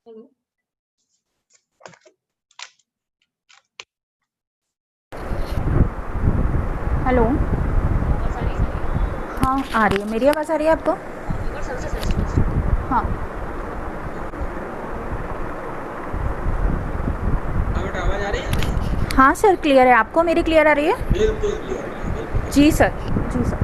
Hello. Hello. आवाज आ रही है? हाँ आ रही है, मेरी आवाज़ आ रही है आपको? हाँ, एक बार सर से टेस्ट टेस्ट। हाँ। हाँ बेटा, आवाज आ रही है? हाँ सर, क्लियर है। आपको मेरी क्लियर आ रही है? बिल्कुल क्लियर है, बिल्कुल जी क्लियर। सर। जी सर।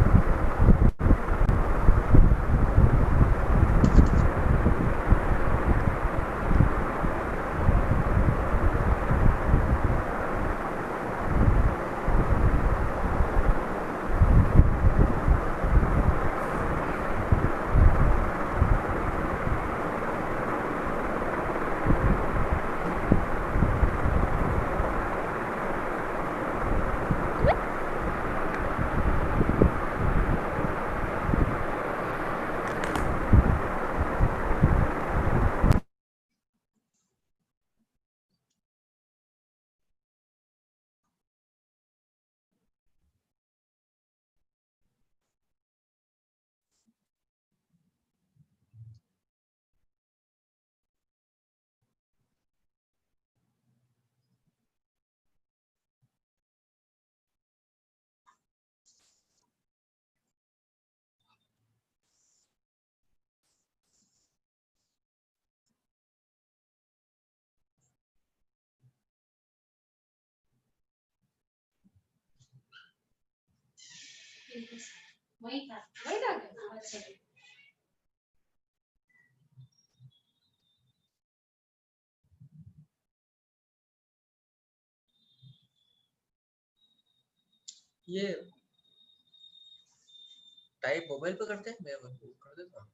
वही था, वही था क्या? अच्छा। ये टाइप मोबाइल पे करते हैं, मैं कर देता हूँ।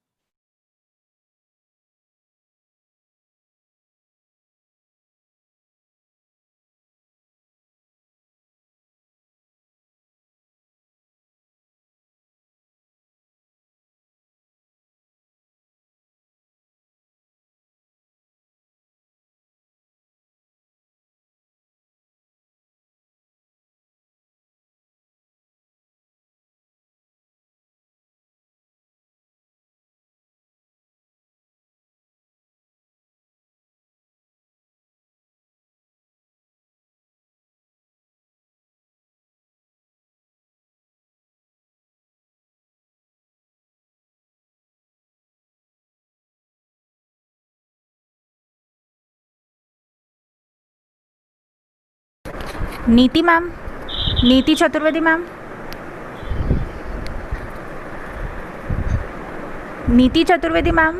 नीति मैम, नीति चतुर्वेदी मैम, नीति चतुर्वेदी मैम।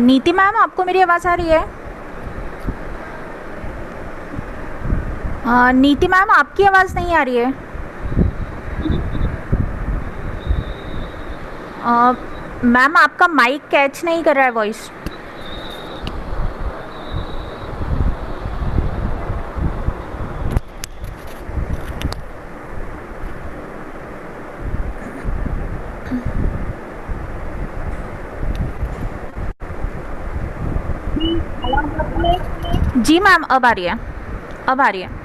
नीति मैम, आपको मेरी आवाज़ आ रही है? नीति मैम, आपकी आवाज़ नहीं आ रही है। मैम, आपका माइक कैच नहीं कर रहा है वॉइस। जी मैम, अब आ रही है। अब आ रही है।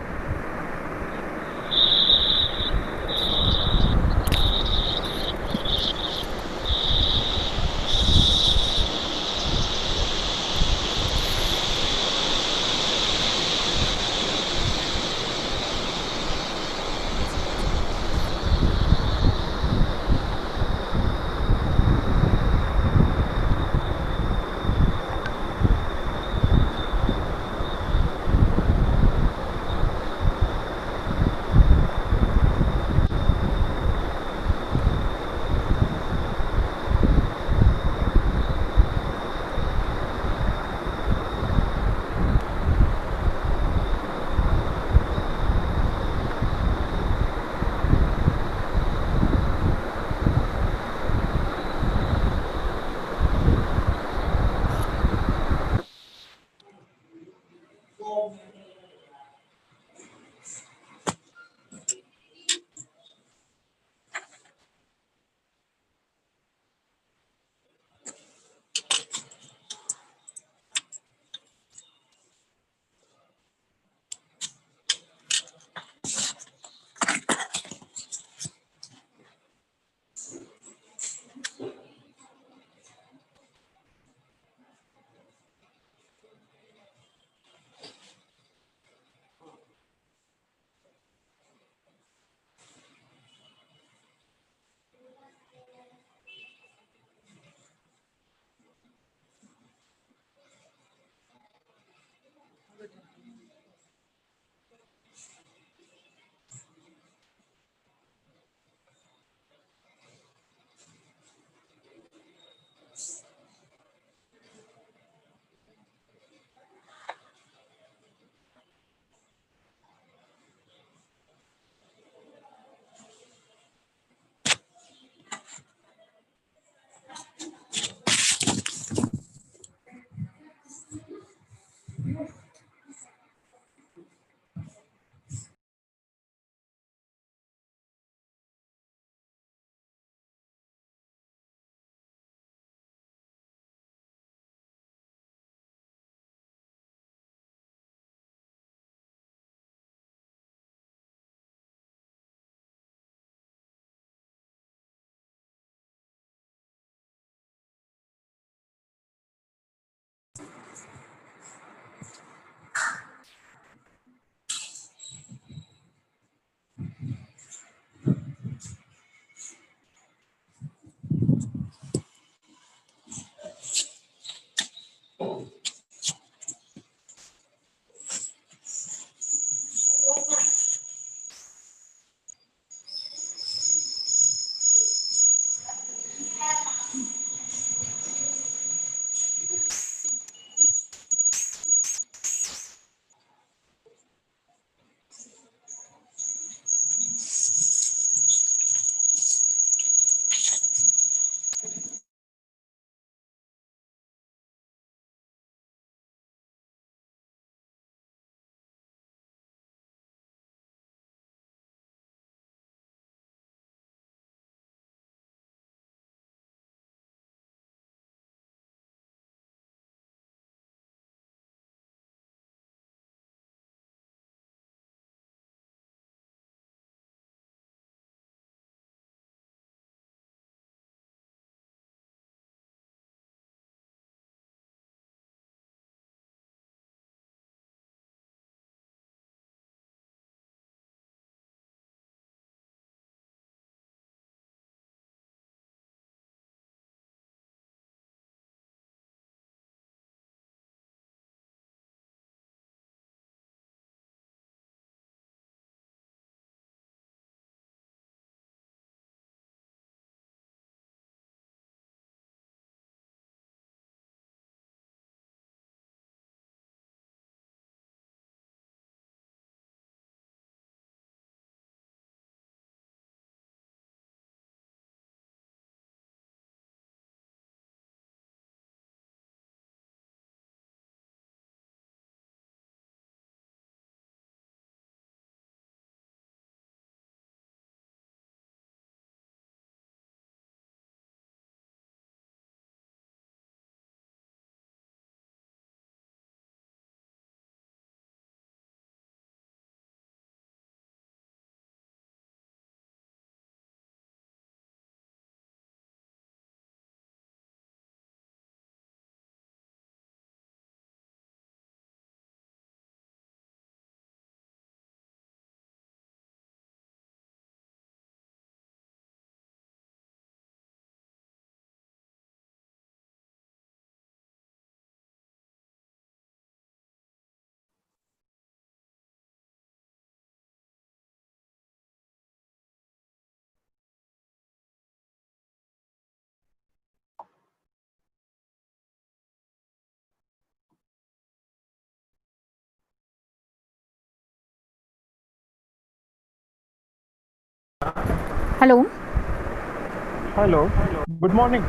Hello. Hello. Good morning.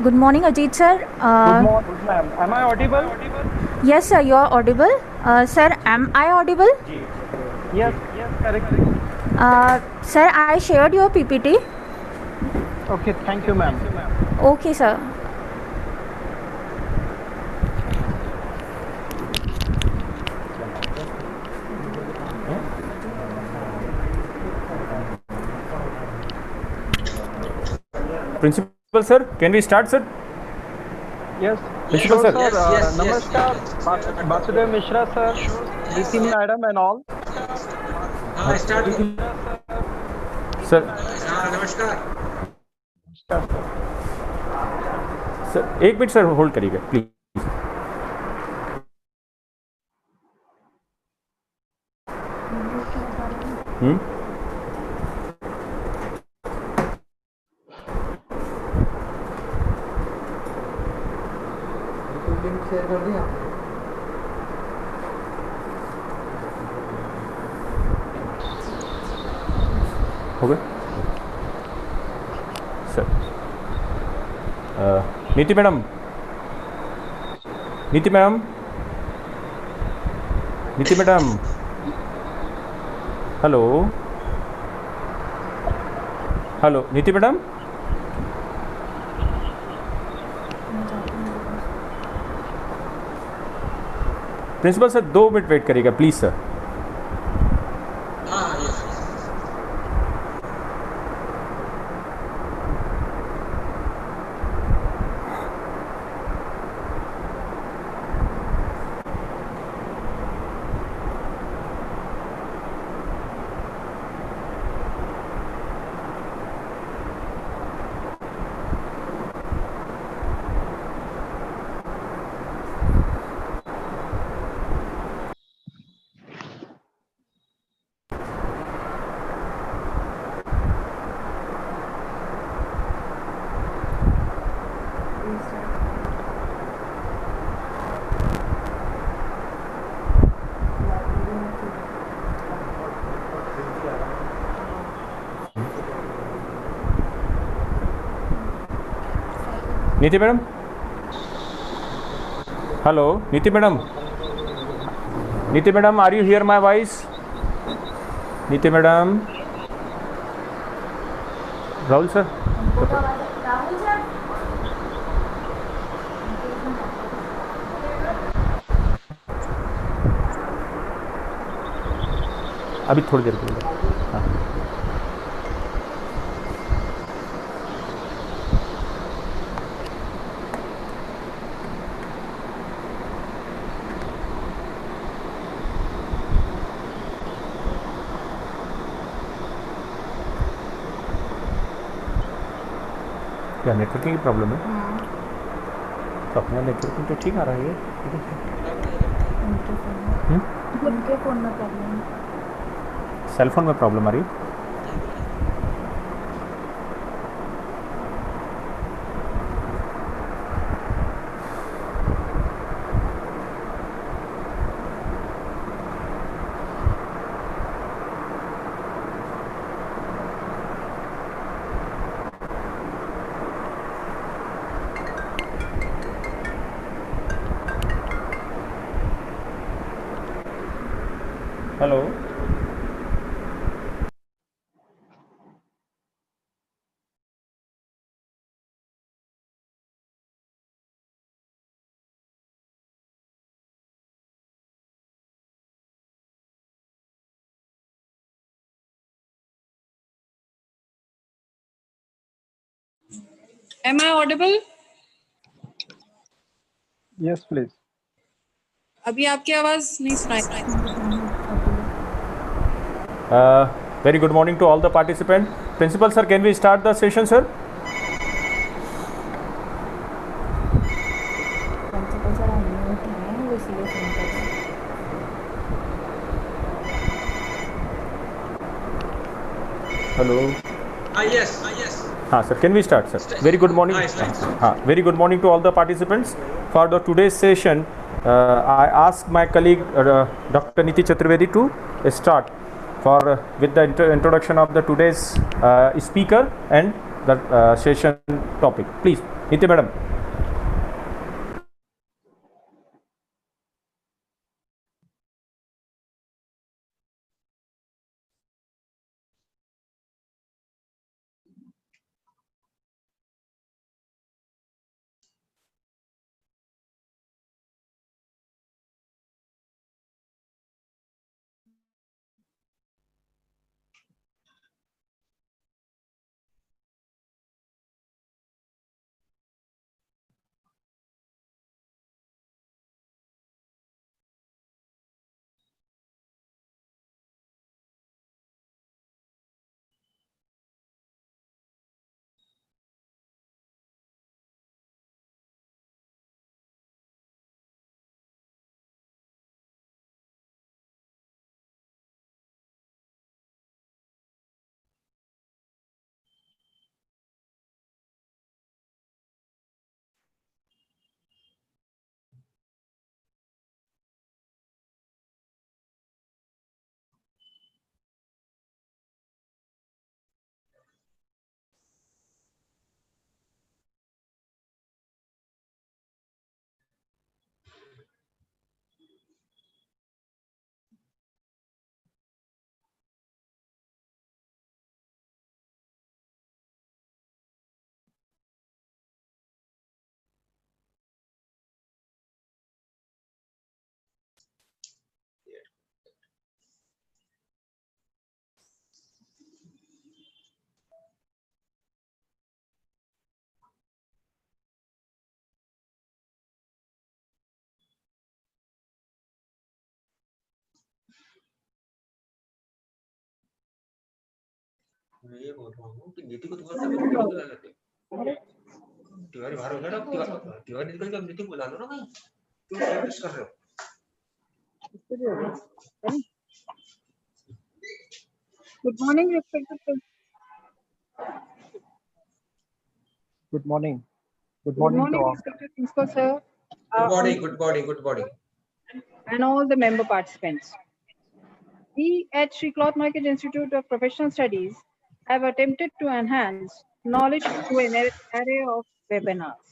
Good morning Ajit sir. Good morning, ma'am. Am I audible? Yes sir, you are audible. Sir, am I audible? Yes, correct. Sir, I shared your PPT. Okay, thank you, ma'am. Okay sir. Principal sir, can we start, sir? Yes, Principal, sure, sir. sir. Yes. Namaskar, Basudev Mishra, sir, Niti madam, and all. हाँ start Sir, हाँ नमस्कार Start, sir. sir, एक minute sir hold करिएगा please. Share कर दिया हो गया sir. नीति madam, Niti madam, Niti madam, hello hello, Niti madam. Principal sir 2 minute wait करिएगा प्लीज सर। हाँ yes Niti madam, hello Niti madam, Niti madam, are you hear my voice? Niti madam, Rahul sir, Rahul sir, अभी थोड़ी देर के लिए। हाँ क्या नेटवर्किंग की प्रॉब्लम है? तो अपना नेटवर्किंग तो ठीक आ रहा है। उनके फ़ोन में प्रॉब्लम। सेल फोन में प्रॉब्लम आ रही है। Hello, Am I audible? Yes, please. अभी आपकी आवाज नहीं सुनाई। Very good morning to all the participant. Principal sir, can we start the session sir? Hello, yes हाँ sir, can we start sir? Very good morning. हाँ, very good morning to all the participants. For the today's session, I ask my colleague Dr. Niti Chaturvedi to start for with the introduction of the today's speaker and the session topic. Please, Niti madam. मैं ये बोल रहा हूँ कि नीति को तुम्हारे सामने क्यों बुला लेते हो? तिवारी बाहर हो गया ना, तिवारी निकल के नीति को बुला लो ना भाई, क्यों टाइम वेस्ट कर रहे हो? Good morning, respected. Good morning. Good Good morning to morning, all. respected principal sir. Good morning, good morning, good morning. And all the member participants. We at Sri Cloth Market Institute of Professional Studies have attempted to enhance knowledge through an array of webinars.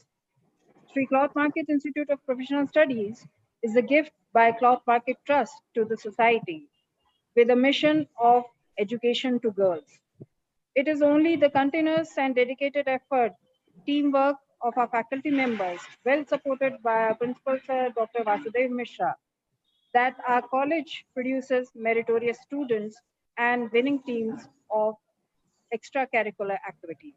Sri Cloth Market Institute of Professional Studies is a gift by Cloth Market Trust to the society with a mission of education to girls. It is only the continuous and dedicated effort, teamwork of our faculty members, well supported by our principal sir, Dr. Vasudev Mishra, that our college produces meritorious students and winning teams of extracurricular activities.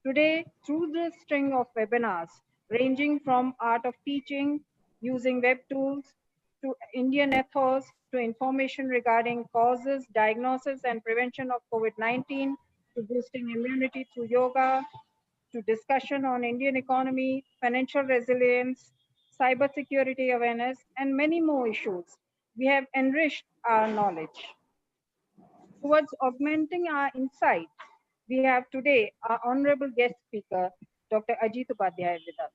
Today, through this string of webinars, ranging from art of teaching, using web tools, to Indian ethos, to information regarding causes, diagnosis, and prevention of COVID-19, to boosting immunity through yoga, to discussion on Indian economy, financial resilience, cybersecurity awareness, and many more issues, we have enriched our knowledge. Towards augmenting our insight, we have today our honorable guest speaker, Dr. Ajit Upadhyay with us.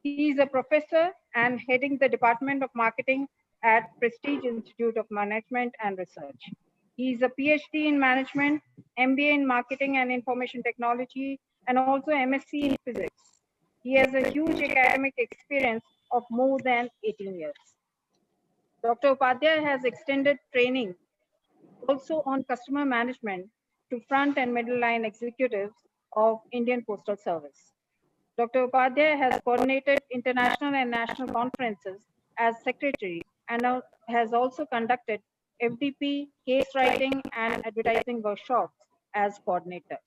He is a professor and heading the Department of Marketing at Prestige Institute of Management and Research. He is a PhD in Management, MBA in Marketing and Information Technology, and also MSc in Physics. He has a huge academic experience of more than 18 years. Dr. Upadhyay has extended training also on customer management to front and middle line executives of Indian Postal Service. Dr. Upadhyay has coordinated international and national conferences as secretary and has also conducted FDP, case writing, and advertising workshops as coordinator.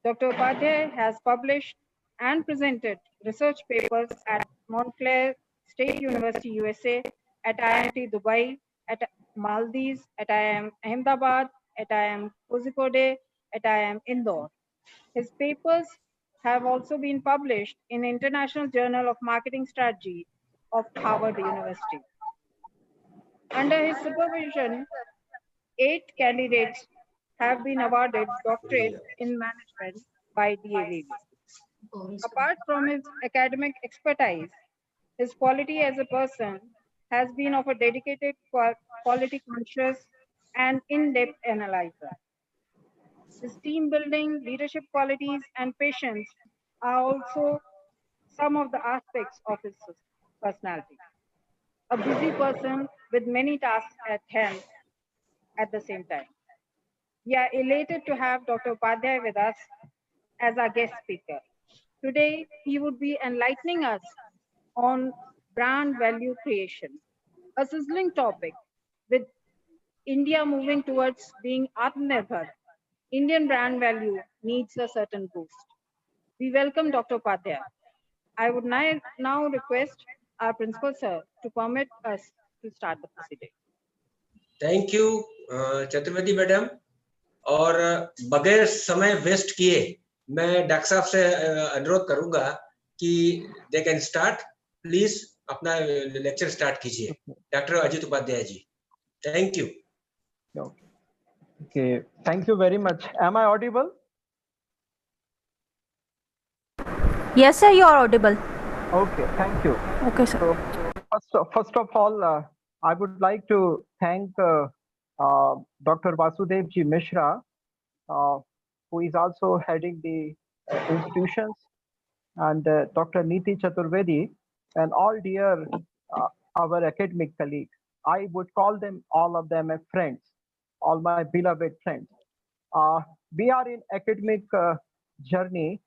Dr. Upadhyay has published and presented research papers at Montclair State University, USA, at IIT Dubai, at Maldives, at IIM Ahmedabad, at IIM Kozhikode, at IIM Indore. His papers have also been published in International Journal of Marketing Strategy of Harvard University. Under his supervision, 8 candidates have been awarded doctorate in management by DAVV. Apart from his academic expertise, his quality as a person has been of a dedicated, quality conscious, and in-depth analyzer. His team building, leadership qualities, and patience are also some of the aspects of his personality. A busy person with many tasks at hand at the same time. We are elated to have Dr. Upadhyay with us as our guest speaker. Today, he would be enlightening us on brand value creation, a sizzling topic with India moving towards being Atmanirbhar. Indian brand value needs a certain boost. We welcome Dr. Upadhyay. I would now request our principal sir to permit us to start the proceeding. Thank you Chaturvedi madam. और बगैर समय waste किए मैं doctor साहब से अनुरोध करूंगा कि दे कैन स्टार्ट। प्लीज अपना लेक्चर स्टार्ट कीजिए doctor Ajit Upadhyay ji. Thank you. Okay, thank you very much. Am I audible? Yes, sir, you are audible. Okay, thank you. Okay, sir. So first of all, I would like to thank Dr. Vasudev Ji Mishra, who is also heading the institutions, and Dr. Niti Chaturvedi, and all dear our academic colleagues. I would call them, all of them, as friends, all my beloved friends. We are in academic journey,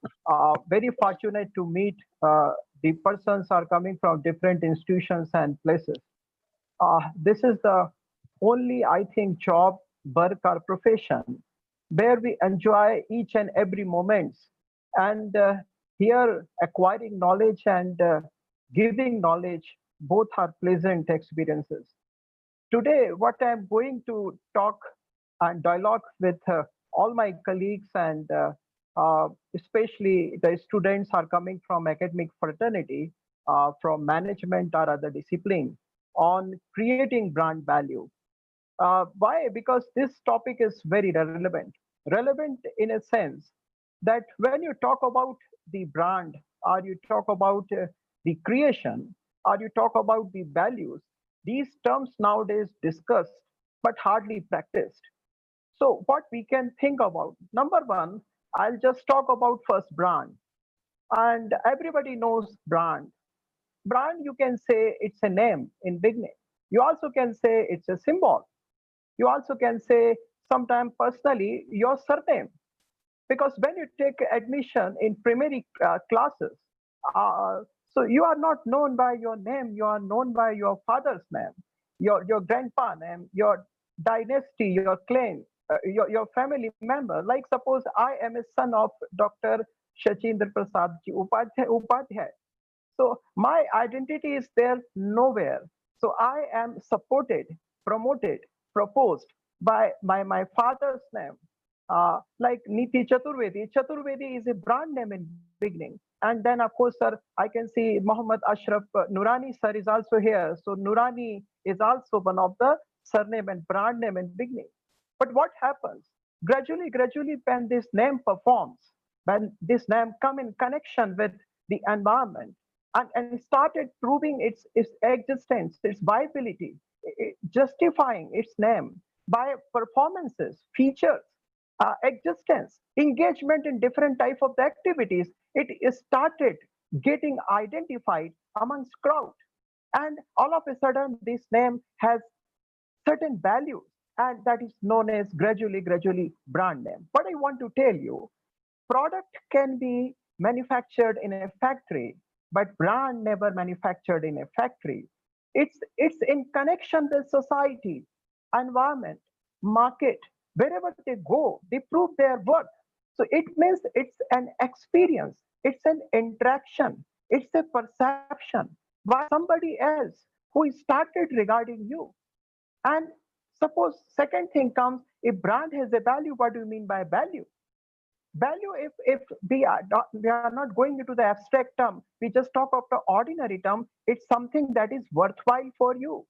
very fortunate to meet the persons are coming from different institutions and places. This is the only, I think, job, work, or profession where we enjoy each and every moment. And here, acquiring knowledge and giving knowledge, both are pleasant experiences. Today, what I'm going to talk and dialogue with all my colleagues, and especially the students are coming from academic fraternity, from management or other discipline, on creating brand value. Why? Because this topic is very relevant. Relevant in a sense that when you talk about the brand, or you talk about the creation, or you talk about the values, these terms nowadays discussed but hardly practiced. So what we can think about, number one, I'll just talk about first brand. And everybody knows brand. Brand, you can say it's a name in beginning. You also can say it's a symbol. You also can say sometime personally your surname. Because when you take admission in primary classes, so you are not known by your name, you are known by your father's name, your grandpa name, your dynasty, your clan, your family member. Like suppose I am a son of Dr. Shachindra Prasad Ji Upadhyay. So my identity is there nowhere. So I am supported, promoted, proposed by my father's name. Like Niti Chaturvedi. Chaturvedi is a brand name in beginning. And then of course, sir, I can see Muhammad Ashraf Nurani sir is also here. So Nurani is also one of the surname and brand name in beginning. But what happens? Gradually, when this name performs, when this name come in connection with the environment, and started proving its existence, its viability, justifying its name by performances, features, existence, engagement in different type of the activities, it started getting identified amongst crowd. And all of a sudden, this name has certain values, and that is known as gradually brand name. What I want to tell you, product can be manufactured in a factory, but brand never manufactured in a factory. It's in connection with society, environment, market. Wherever they go, they prove their worth. So it means it's an experience, it's an interaction, it's a perception by somebody else who started regarding you. And suppose second thing comes, if brand has a value, what do you mean by value? Value, if we are not going into the abstract term, we just talk of the ordinary term, it's something that is worthwhile for you,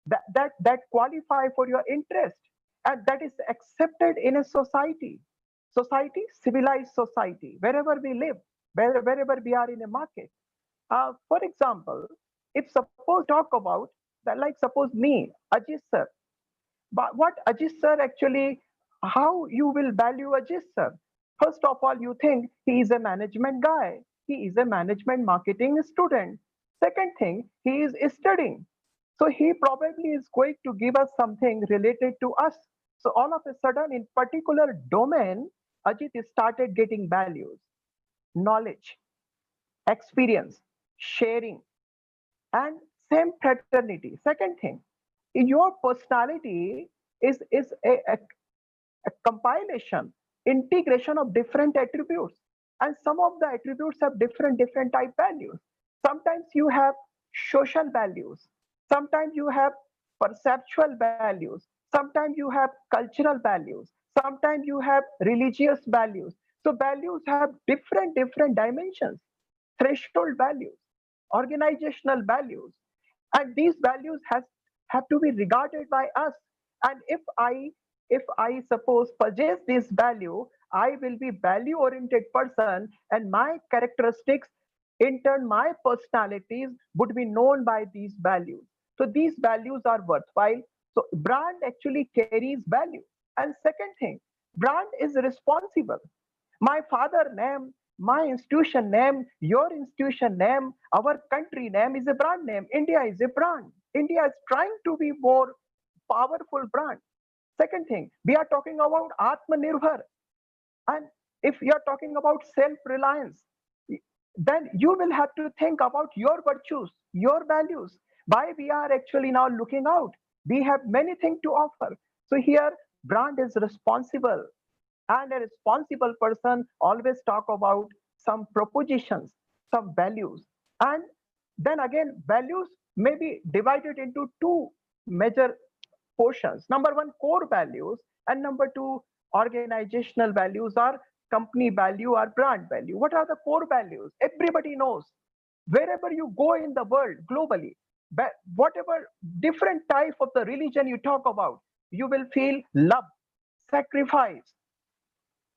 that qualify for your interest, and that is accepted in a society, civilized society, wherever we live, wherever we are in a market. For example, if suppose talk about that, like suppose me, Ajit sir, But what Ajit sir actually, how you will value Ajit sir? First of all, you think he is a management guy. He is a management marketing student. Second thing, he is studying. So he probably is going to give us something related to us. So all of a sudden, in particular domain, Ajit started getting values, knowledge, experience, sharing, and same fraternity. Second thing, your personality is a compilation, integration of different attributes. And some of the attributes have different type values. Sometimes you have social values. Sometimes you have perceptual values. Sometimes you have cultural values. Sometimes you have religious values. So values have different dimensions, threshold values, organizational values, and these values have to be regarded by us. And if I suppose possess this value, I will be value oriented person, and my characteristics, in turn my personalities, would be known by these values. So these values are worthwhile. So brand actually carries value. And second thing, brand is responsible. My father name, my institution name, your institution name, our country name is a brand name. India is a brand. India is trying to be more powerful brand. Second thing, we are talking about Atmanirbhar. And if you are talking about self-reliance, then you will have to think about your virtues, your values. Why we are actually now looking out? We have many things to offer. So here, brand is responsible, and a responsible person always talk about some propositions, some values. And then again, values may be divided into two major portions. Number one, core values, and number two, organizational values, or company value or brand value. What are the core values? Everybody knows. Wherever you go in the world globally, whatever different type of the religion you talk about, you will feel love, sacrifice.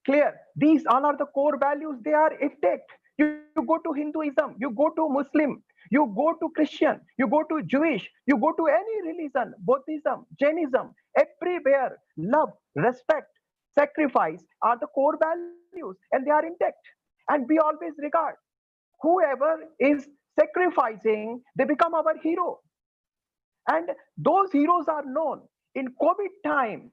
Clear. These all are the core values. They are intact. You go to Hinduism, you go to Muslim, you go to Christian, you go to Jewish, you go to any religion, Buddhism, Jainism, everywhere, love, respect, sacrifice are the core values, and they are intact. And we always regard whoever is sacrificing, they become our hero. And those heroes are known in COVID time,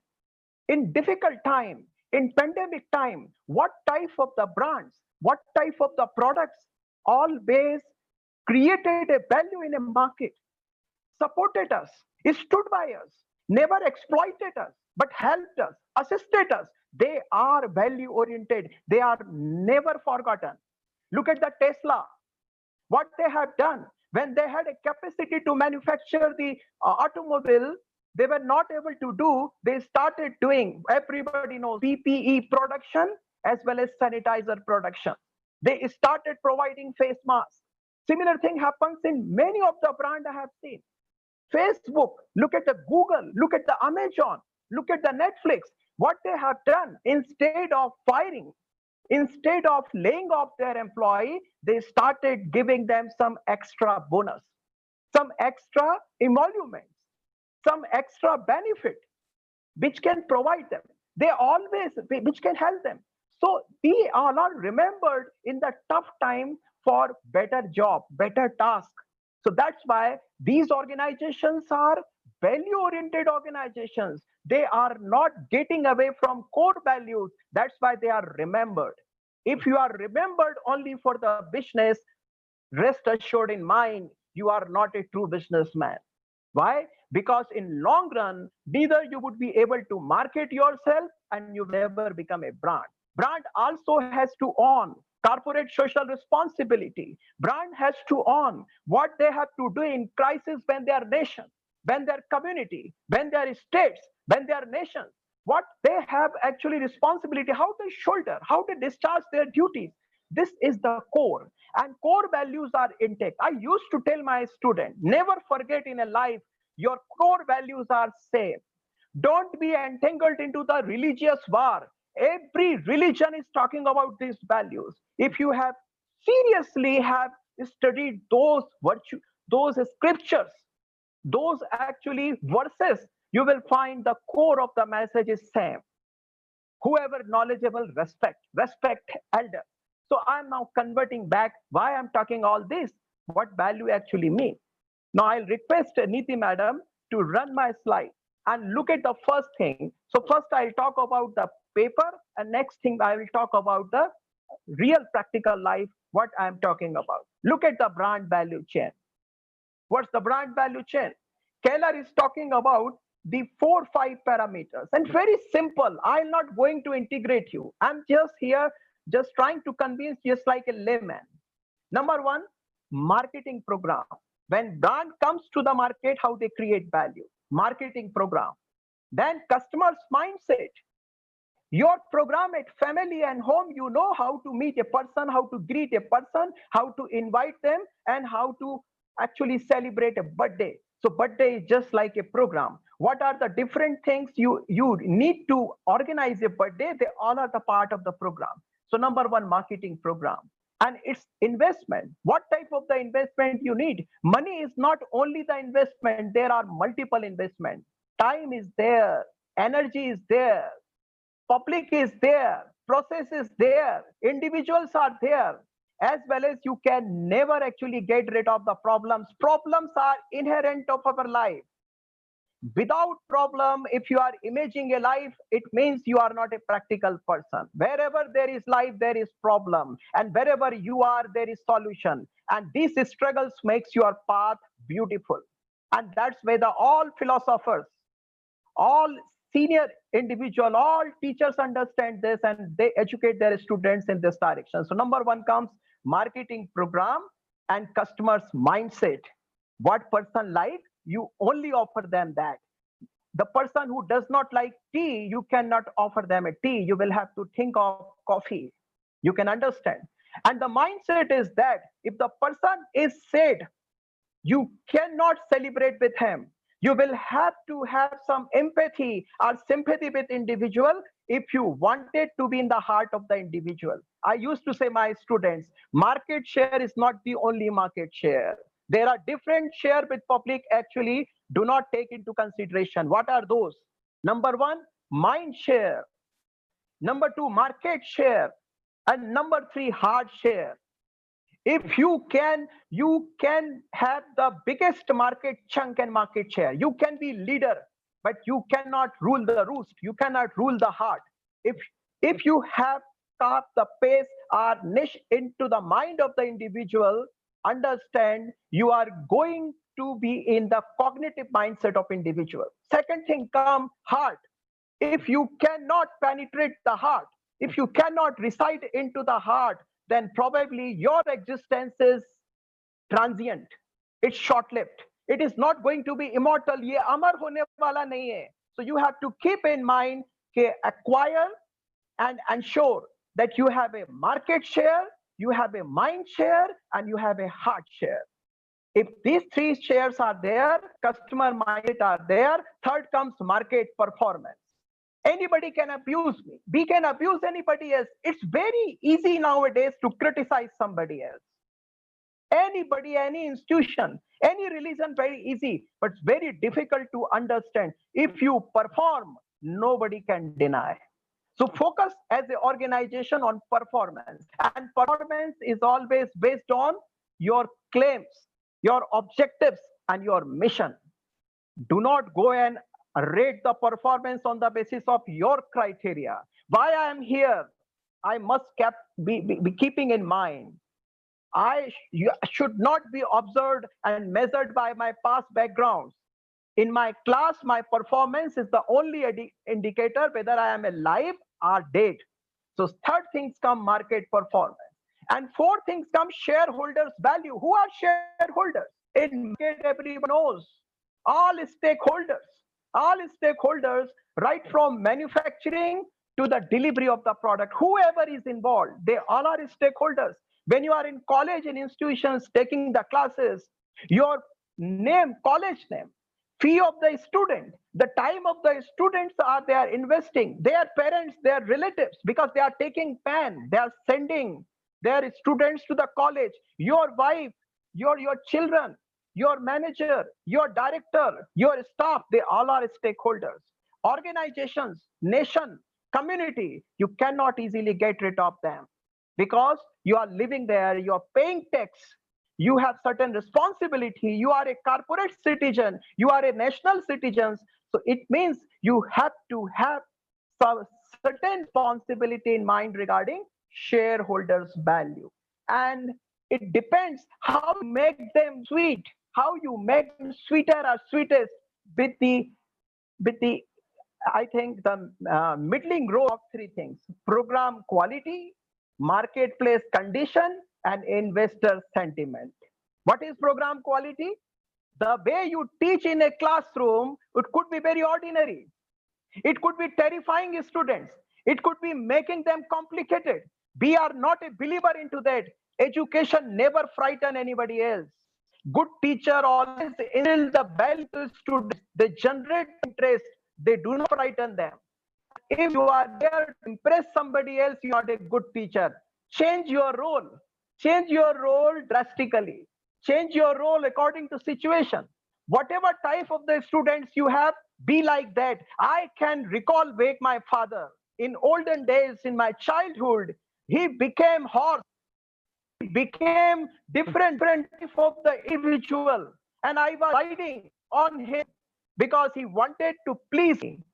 in difficult time, in pandemic time. What type of the brands, what type of the products always created a value in a market, supported us, stood by us, never exploited us, but helped us, assisted us. They are value oriented. They are never forgotten. Look at the Tesla, what they have done. When they had a capacity to manufacture the automobile, they were not able to do, they started doing, everybody knows, PPE production as well as sanitizer production. They started providing face masks. Similar thing happens in many of the brands I have seen. Facebook, look at the Google, look at the Amazon, look at the Netflix. What they have done, instead of firing, instead of laying off their employee, they started giving them some extra bonus, some extra emoluments, some extra benefit, which can provide them. They always, which can help them. So we all are remembered in the tough time for better job, better task. So that's why these organizations are value-oriented organizations. They are not getting away from core values. That's why they are remembered. If you are remembered only for the business, rest assured in mind, you are not a true businessman. Why? Because in long run, neither you would be able to market yourself and you never become a brand. Brand also has to own corporate social responsibility. Brand has to own what they have to do in crisis when they are nation, when they are community, when they are states, when they are nations. What they have actually responsibility, how they shoulder, how they discharge their duties. This is the core, and core values are intact. I used to tell my student, never forget in a life, your core values are same. Don't be entangled into the religious war. Every religion is talking about these values. If you have seriously have studied those virtues, those scriptures, those actually verses you will find the core of the message is same. Whoever knowledgeable, respect elder. So I'm now converting back why I'm talking all this, what value actually means. Now I'll request Neeti madam to run my slide and look at the first thing. So first I'll talk about the paper, and next thing I will talk about the real practical life, what I'm talking about. Look at the brand value chain. What's the brand value chain? Keller is talking about the 4-5 parameters, and very simple. I'm not going to integrate you. I'm just here, just trying to convince, just like a layman. Number one, marketing program. When brand comes to the market, how they create value. Marketing program. Then customers mindset. Your program at family and home, you know how to meet a person, how to greet a person, how to invite them, and how to actually celebrate a birthday. So birthday is just like a program. What are the different things you need to organize a birthday? They all are the part of the program. So number one, marketing program. And it's investment. What type of the investment you need? Money is not only the investment. There are multiple investments. Time is there. Energy is there. Public is there. Process is there. Individuals are there. As well as you can never actually get rid of the problems. Problems are inherent of our life. Without problem, if you are imaging a life, it means you are not a practical person. Wherever there is life, there is problem. And wherever you are, there is solution. And these struggles makes your path beautiful. And that's where all philosophers, all senior individual, all teachers understand this, and they educate their students in this direction. So number one comes marketing program and customers mindset. What person like, you only offer them that. The person who does not like tea, you cannot offer them a tea. You will have to think of coffee. You can understand. And the mindset is that if the person is sad, you cannot celebrate with him. You will have to have some empathy or sympathy with individual if you wanted to be in the heart of the individual. I used to say my students, market share is not the only market share. There are different share with public actually do not take into consideration. What are those? Number one, mind share. Number two, market share. And number three, hard share. If you can have the biggest market chunk and market share. You can be leader, but you cannot rule the roost. You cannot rule the heart. If you have carved the pace or niche into the mind of the individual, understand you are going to be in the cognitive mindset of individual. Second thing come heart. If you cannot penetrate the heart, if you cannot reside into the heart, then probably your existence is transient. It's short-lived. It is not going to be immortal. Ye amar hone wala nahi hai. So you have to keep in mind ke acquire and ensure that you have a market share, you have a mind share, and you have a heart share. If these three shares are there, customer mindset are there, third comes market performance. Anybody can abuse me. We can abuse anybody else. It's very easy nowadays to criticize somebody else. Anybody, any institution, any religion, very easy, but it's very difficult to understand. If you perform, nobody can deny. So focus as an organization on performance, and performance is always based on your claims, your objectives, and your mission. Do not go and rate the performance on the basis of your criteria. Why I am here, I must be keeping in mind. You should not be observed and measured by my past backgrounds. In my class, my performance is the only indicator whether I am alive or dead. So third things come market performance. And fourth things come shareholders value. Who are shareholders? In market, everyone knows. All stakeholders, right from manufacturing to the delivery of the product, whoever is involved, they all are stakeholders. When you are in college and institutions taking the classes, your name, college name, fee of the student, the time of the students they are investing, their parents, their relatives, because they are taking pen, they are sending their students to the college, your wife, your children, your manager, your director, your staff, they all are stakeholders. Organizations, nation, community, you cannot easily get rid of them because you are living there, you are paying tax, you have certain responsibility, you are a corporate citizen, you are a national citizen. So it means you have to have some certain responsibility in mind regarding shareholders' value. And it depends how you make them sweet, how you make them sweeter or sweetest with the I think the middling row of three things: program quality, marketplace condition, and investor sentiment. What is program quality? The way you teach in a classroom, it could be very ordinary. It could be terrifying students. It could be making them complicated. We are not a believer into that. Education never frighten anybody else. Good teacher always instill the value to students. They generate interest. They do not frighten them. If you are there to impress somebody else, you are a good teacher. Change your role. Change your role drastically. Change your role according to situation. Whatever type of the students you have, be like that. I can recall back my father. In olden days, in my childhood, he became horse. He became different type of the individual. And I was riding on him because he wanted to please me.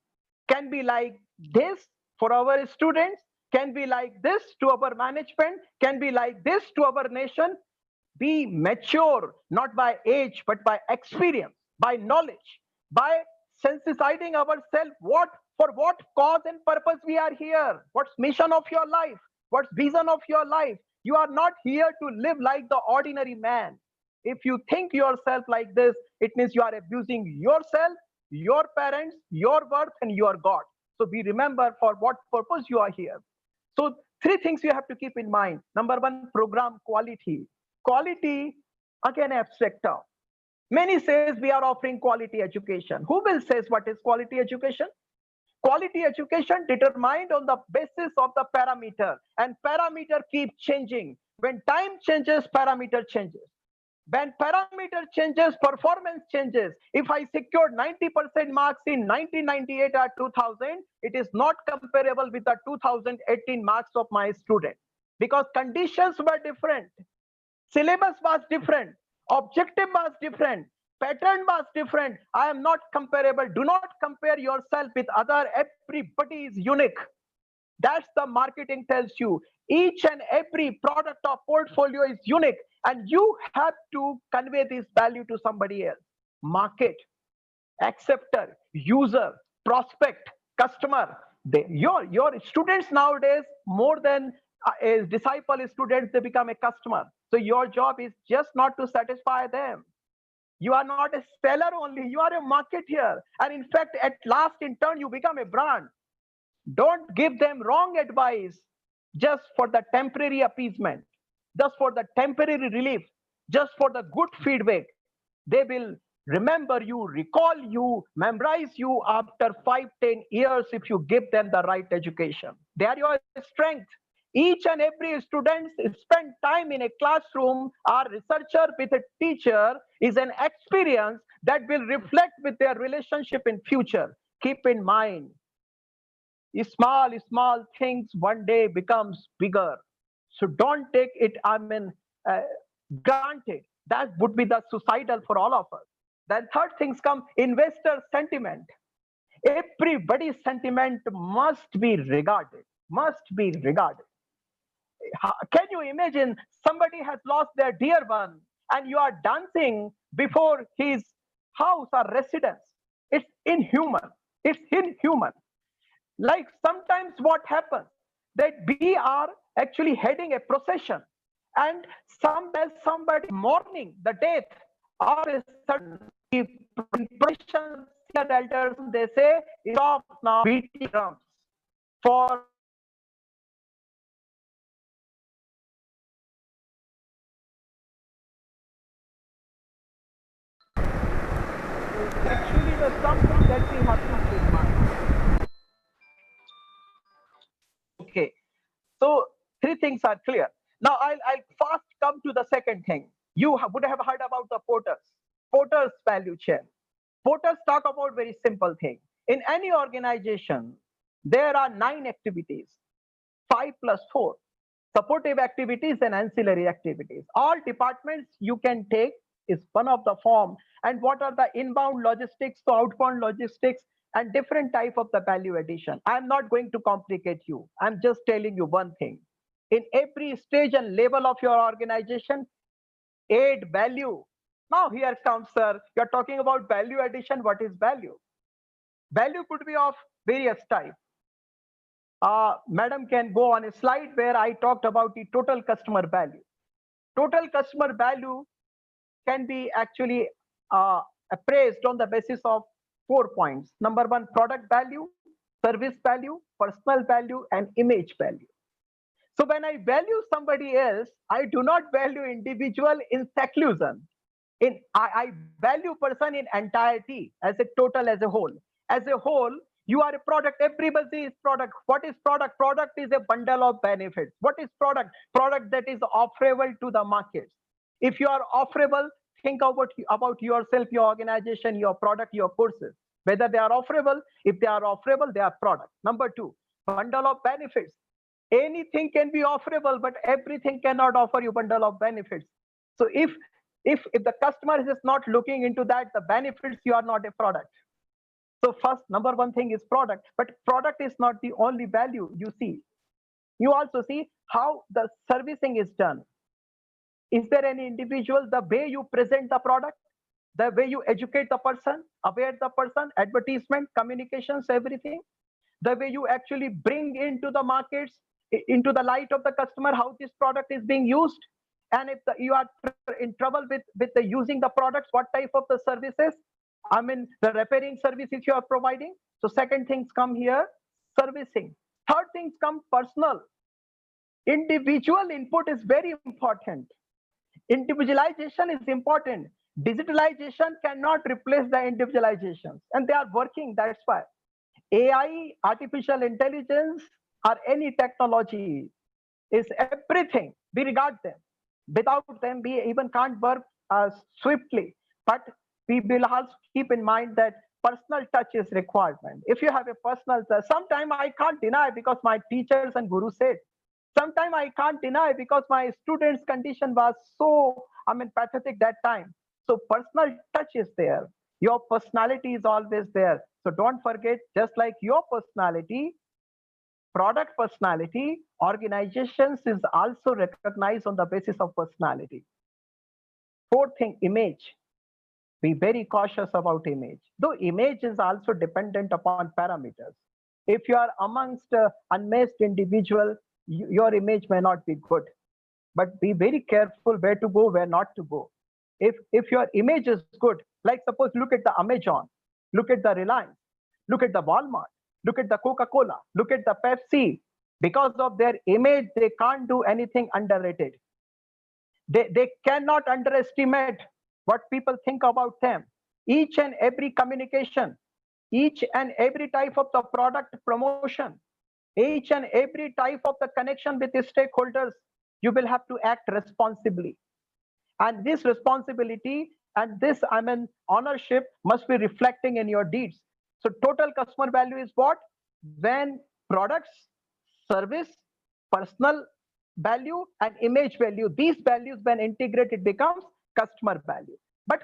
Can be like this for our students, can be like this to our management, can be like this to our nation. Be mature, not by age, but by experience, by knowledge, by sensitizing ourselves what cause and purpose we are here, what's mission of your life, what's vision of your life. You are not here to live like the ordinary man. If you think yourself like this, it means you are abusing yourself, your parents, your worth, and your God. So be remember for what purpose you are here. So three things you have to keep in mind. Number one, program quality. Quality, again, abstract term. Many says we are offering quality education. Who will says what is quality education? Quality education determined on the basis of the parameter, and parameter keep changing. When time changes, parameter changes. When parameter changes, performance changes. If I secured 90% marks in 1998 or 2000, it is not comparable with the 2018 marks of my student because conditions were different. Syllabus was different. Objective was different. Pattern was different. I am not comparable. Do not compare yourself with other. Everybody is unique. That's the marketing tells you. Each and every product or portfolio is unique, and you have to convey this value to somebody else. Market, acceptor, user, prospect, customer. Your students nowadays, more than a disciple students, they become a customer. So your job is just not to satisfy them. You are not a seller only, you are a marketeer. And in fact, at last in turn, you become a brand. Don't give them wrong advice just for the temporary appeasement, just for the temporary relief, just for the good feedback. They will remember you, recall you, memorize you after 5-10 years if you give them the right education. They are your strength. Each and every student spend time in a classroom or researcher with a teacher is an experience that will reflect with their relationship in future. Keep in mind, small things one day becomes bigger. So don't take it, granted. That would be the suicidal for all of us. Then third things come, investor sentiment. Everybody's sentiment must be regarded, Can you imagine somebody has lost their dear one and you are dancing before his house or residence? It's inhuman. Like sometimes what happens that we are actually heading a procession and somebody mourning the death or a certain procession, elders, they say, stop now beating drums for actually the something that we have to keep in mind. Okay, so three things are clear. Now I'll fast come to the second thing. You would have heard about the porters. Porter's value chain. Porter's talk about very simple thing. In any organization, there are 9 activities, 5 plus 4, supportive activities and ancillary activities. All departments you can take is one of the form. And what are the inbound logistics to outbound logistics and different type of the value addition. I'm not going to complicate you. I'm just telling you one thing. In every stage and level of your organization, add value. Now here comes, sir, you're talking about value addition. What is value? Value could be of various types. Madam can go on a slide where I talked about the total customer value. Total customer value can be actually appraised on the basis of 4 points. Number 1, product value, service value, personal value, and image value. So when I value somebody else, I do not value individual in seclusion. I value person in entirety, as a total, as a whole. As a whole, you are a product. Everybody is product. What is product? Product is a bundle of benefits. What is product? Product that is offerable to the markets. If you are offerable, think about yourself, your organization, your product, your courses. Whether they are offerable. If they are offerable, they are product. Number 2, bundle of benefits. Anything can be offerable, but everything cannot offer you bundle of benefits. So if the customer is not looking into that, the benefits, you are not a product. So first, number 1 thing is product, but product is not the only value you see. You also see how the servicing is done. Is there any individual, the way you present the product, the way you educate the person, aware the person, advertisement, communications, everything, the way you actually bring into the markets, into the light of the customer, how this product is being used. And if you are in trouble with the using the products, what type of the services? I mean, the repairing services you are providing. So second things come here, servicing. Third things come personal. Individual input is very important. Individualization is important. Digitalization cannot replace the individualization. And they are working, that's why. AI, artificial intelligence, or any technology is everything. We regard them. Without them, we even can't work swiftly. But we will also keep in mind that personal touch is requirement. If you have a personal touch, sometimes I can't deny because my teachers and guru said. Sometimes I can't deny because my students' condition was so, pathetic that time. So personal touch is there. Your personality is always there. So don't forget, just like your personality, product personality, organizations is also recognized on the basis of personality. Fourth thing, image. Be very cautious about image. Though image is also dependent upon parameters. If you are amongst unmatched individual, your image may not be good. But be very careful where to go, where not to go. If your image is good, like suppose look at the Amazon, look at the Reliance, look at the Walmart, look at the Coca-Cola, look at the Pepsi. Because of their image, they can't do anything underrated. They cannot underestimate what people think about them. Each and every communication, each and every type of the product promotion, each and every type of the connection with the stakeholders, you will have to act responsibly. And this responsibility and this, ownership must be reflecting in your deeds. So total customer value is what? When products, service, personal value, and image value, these values when integrated becomes customer value. But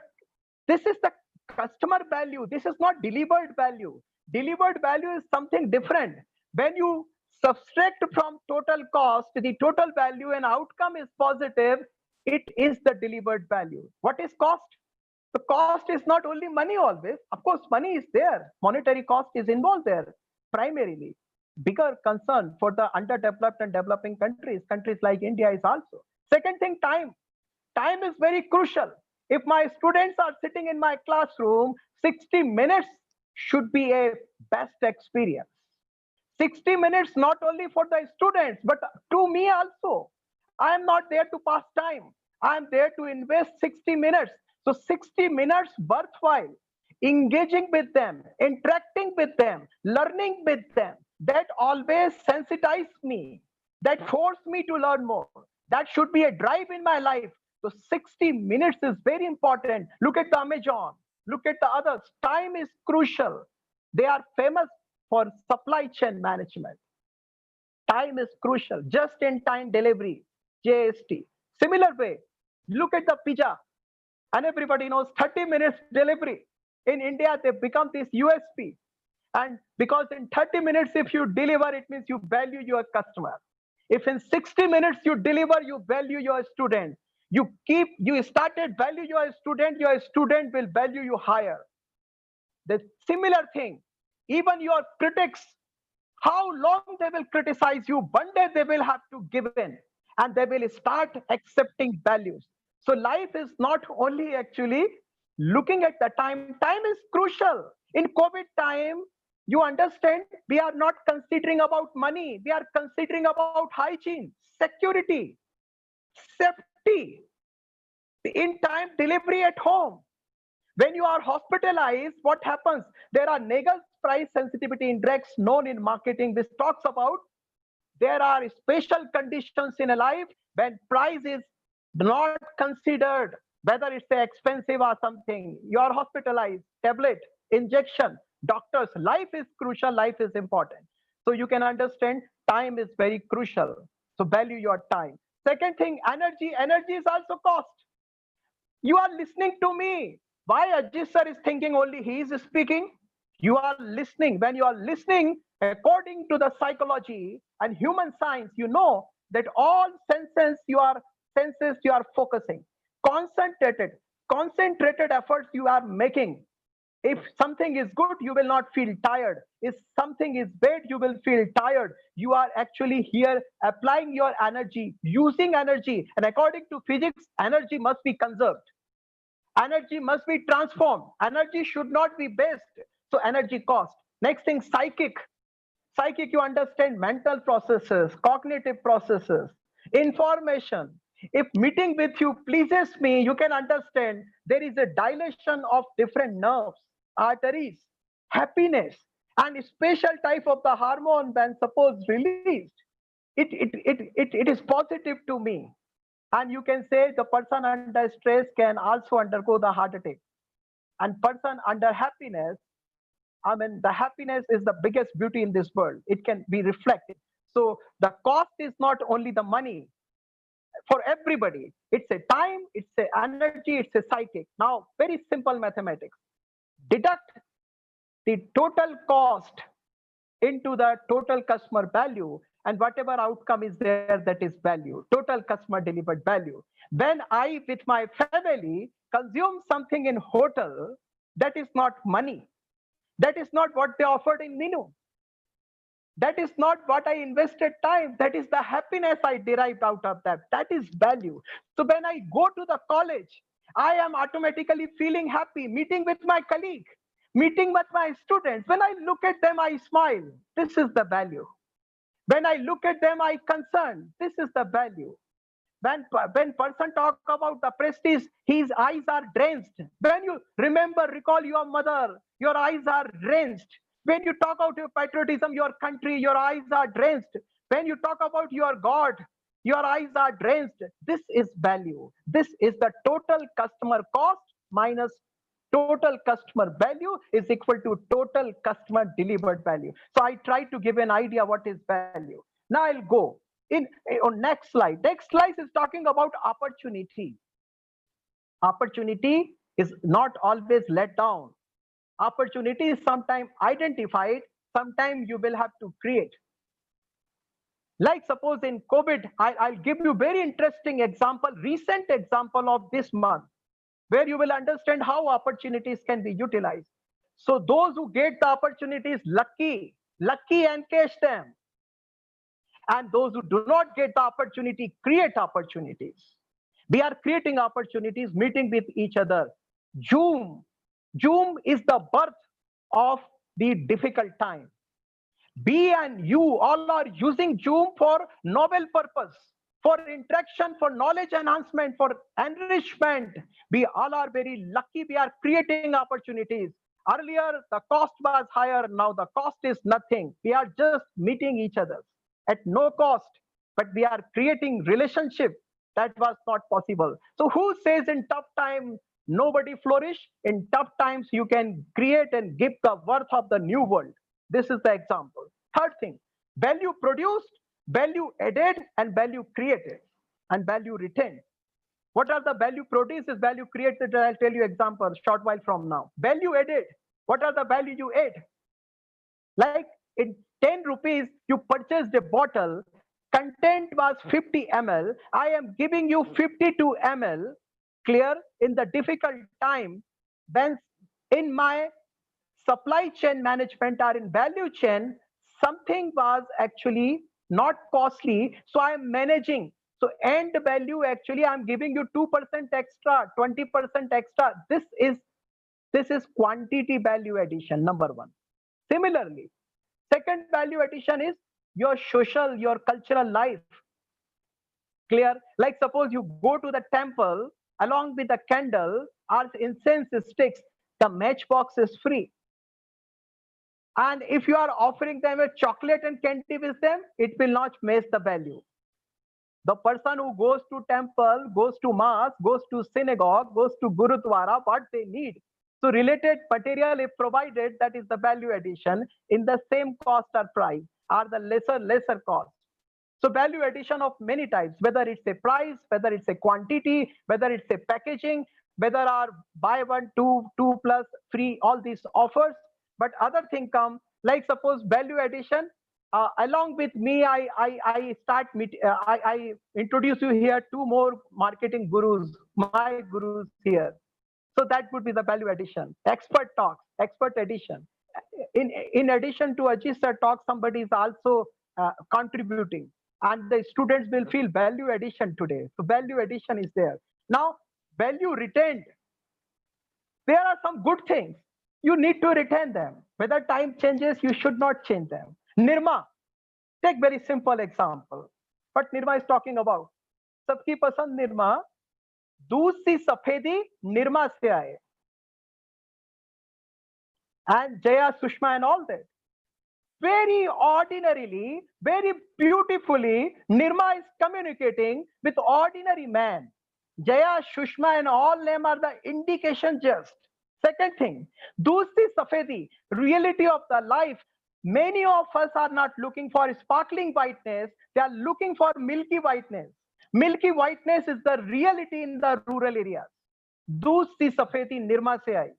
this is the customer value. This is not delivered value. Delivered value is something different. When you subtract from total cost, the total value and outcome is positive, it is the delivered value. What is cost? The cost is not only money always. Of course, money is there. Monetary cost is involved there primarily. Bigger concern for the underdeveloped and developing countries like India is also. Second thing, time. Time is very crucial. If my students are sitting in my classroom, 60 minutes should be a best experience. 60 minutes not only for the students, but to me also. I am not there to pass time. I am there to invest 60 minutes. So 60 minutes worthwhile, engaging with them, interacting with them, learning with them. That always sensitizes me. That forces me to learn more. That should be a drive in my life. So 60 minutes is very important. Look at the Amazon. Look at the others. Time is crucial. They are famous for supply chain management. Time is crucial. Just in time delivery, JST. Similar way, look at the pizza. And everybody knows 30 minutes delivery. In India, they become this USP. And because in 30 minutes, if you deliver, it means you value your customer. If in 60 minutes you deliver, you value your student. You started value your student will value you higher. The similar thing, even your critics, how long they will criticize you, one day they will have to give in and they will start accepting values. So life is not only actually looking at the time. Time is crucial. In COVID time, you understand, we are not considering about money. We are considering about hygiene, security, safety, in time delivery at home. When you are hospitalized, what happens? There are Nagel's price sensitivity index known in marketing. This talks about there are special conditions in a life when price is not considered, whether it's expensive or something. You are hospitalized, tablet, injection, doctors. Life is crucial. Life is important. So you can understand time is very crucial. So value your time. Second thing, energy. Energy is also cost. You are listening to me. Why Ajit sir is thinking only he is speaking? You are listening. When you are listening, according to the psychology and human science, you know that all senses you are focusing. Concentrated efforts you are making. If something is good, you will not feel tired. If something is bad, you will feel tired. You are actually here applying your energy, using energy. And according to physics, energy must be conserved. Energy must be transformed. Energy should not be based. So energy cost. Next thing, psychic. Psychic, you understand mental processes, cognitive processes, information. If meeting with you pleases me, you can understand there is a dilation of different nerves, arteries, happiness, and a special type of the hormone when suppose released. It is positive to me. And you can say the person under stress can also undergo the heart attack. And person under happiness, I mean, the happiness is the biggest beauty in this world. It can be reflected. So the cost is not only the money for everybody. It's a time, it's a energy, it's a psychic. Now, very simple mathematics. Deduct the total cost into the total customer value, and whatever outcome is there, that is value, total customer delivered value. When I, with my family, consume something in hotel, that is not money. That is not what they offered in menu. That is not what I invested time. That is the happiness I derived out of that. That is value. So when I go to the college, I am automatically feeling happy, meeting with my colleague, meeting with my students. When I look at them, I smile. This is the value. When I look at them, I concern. This is the value. When person talk about the prestige, his eyes are drenched. When you recall your mother, your eyes are drenched. When you talk about your patriotism, your country, your eyes are drenched. When you talk about your God, your eyes are drenched. This is value. This is the total customer cost minus total customer value is equal to total customer delivered value. So I try to give an idea what is value. Now I'll go on next slide. Next slide is talking about opportunity. Opportunity is not always let down. Opportunity is sometimes identified, sometimes you will have to create. Like suppose in COVID, I'll give you very interesting example, recent example of this month, where you will understand how opportunities can be utilized. So those who get the opportunities, lucky and catch them. And those who do not get the opportunity, create opportunities. We are creating opportunities, meeting with each other. Zoom is the birth of the difficult time. We and you all are using Zoom for noble purpose, for interaction, for knowledge enhancement, for enrichment. We all are very lucky. We are creating opportunities. Earlier, the cost was higher. Now the cost is nothing. We are just meeting each other at no cost, but we are creating relationship. That was not possible. So who says in tough time nobody flourish? In tough times you can create and give the worth of the new world. This is the example. Third thing, value produced, value added, and value created, and value retained. What are the value produced is value created? I'll tell you example short while from now. Value added. What are the value you add? Like in 10 rupees, you purchased a bottle, content was 50 ml. I am giving you 52 ml, clear, in the difficult time when in my supply chain management or in value chain, something was actually not costly. So I am managing. So end value, actually, I'm giving you 2% extra, 20% extra. This is quantity value addition, number one. Similarly, second value addition is your social, your cultural life. Clear? Like suppose you go to the temple along with the candle or incense sticks, the matchbox is free. And if you are offering them a chocolate and candy with them, it will not match the value. The person who goes to temple, goes to mass, goes to synagogue, goes to Gurudwara, what they need. So related material if provided, that is the value addition in the same cost or price or the lesser cost. So value addition of many types, whether it's a price, whether it's a quantity, whether it's a packaging, whether are buy one, two plus free, all these offers. But other thing come, like suppose value addition, along with me, I introduce you here two more marketing gurus, my gurus here. So that would be the value addition. Expert talks, expert addition. In addition to Ajit sir talk, somebody is also contributing, and the students will feel value addition today. So value addition is there. Now value retained. There are some good things. You need to retain them. Whether time changes, you should not change them. Nirma, take very simple example. What Nirma is talking about. Sabki pasand Nirma, दूध सी सफेदी Nirma से आए. And Jaya, Sushma and all that. Very ordinarily, very beautifully, Nirma is communicating with ordinary man. Jaya, Sushma and all them are the indication just. Second thing, दूध सी सफेदी, reality of the life. Many of us are not looking for sparkling whiteness, they are looking for milky whiteness. Milky whiteness is the reality in the rural areas. दूध सी सफेदी Nirma से आई.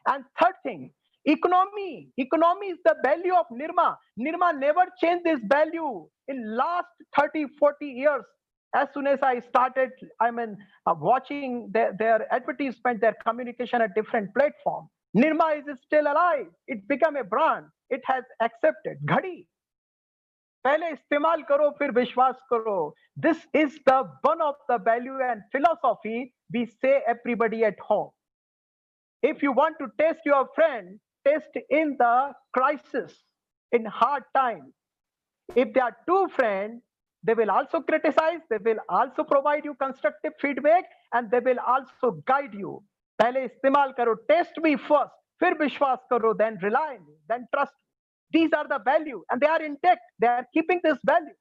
And third thing, economy. Economy is the value of Nirma. Nirma never changed this value in last 30, 40 years. As soon as I started, watching their advertisement, their communication at different platform. Nirma is still alive. It became a brand. It has accepted. Ghadi. पहले इस्तेमाल करो फिर विश्वास करो. This is the one of the value and philosophy we say everybody at home. If you want to test your friend, test in the crisis, in hard times. If they are two friends, they will also criticize, they will also provide you constructive feedback, and they will also guide you. पहले इस्तेमाल करो, test me first, फिर विश्वास करो, then rely on me, then trust me. These are the value, and they are intact. They are keeping this value.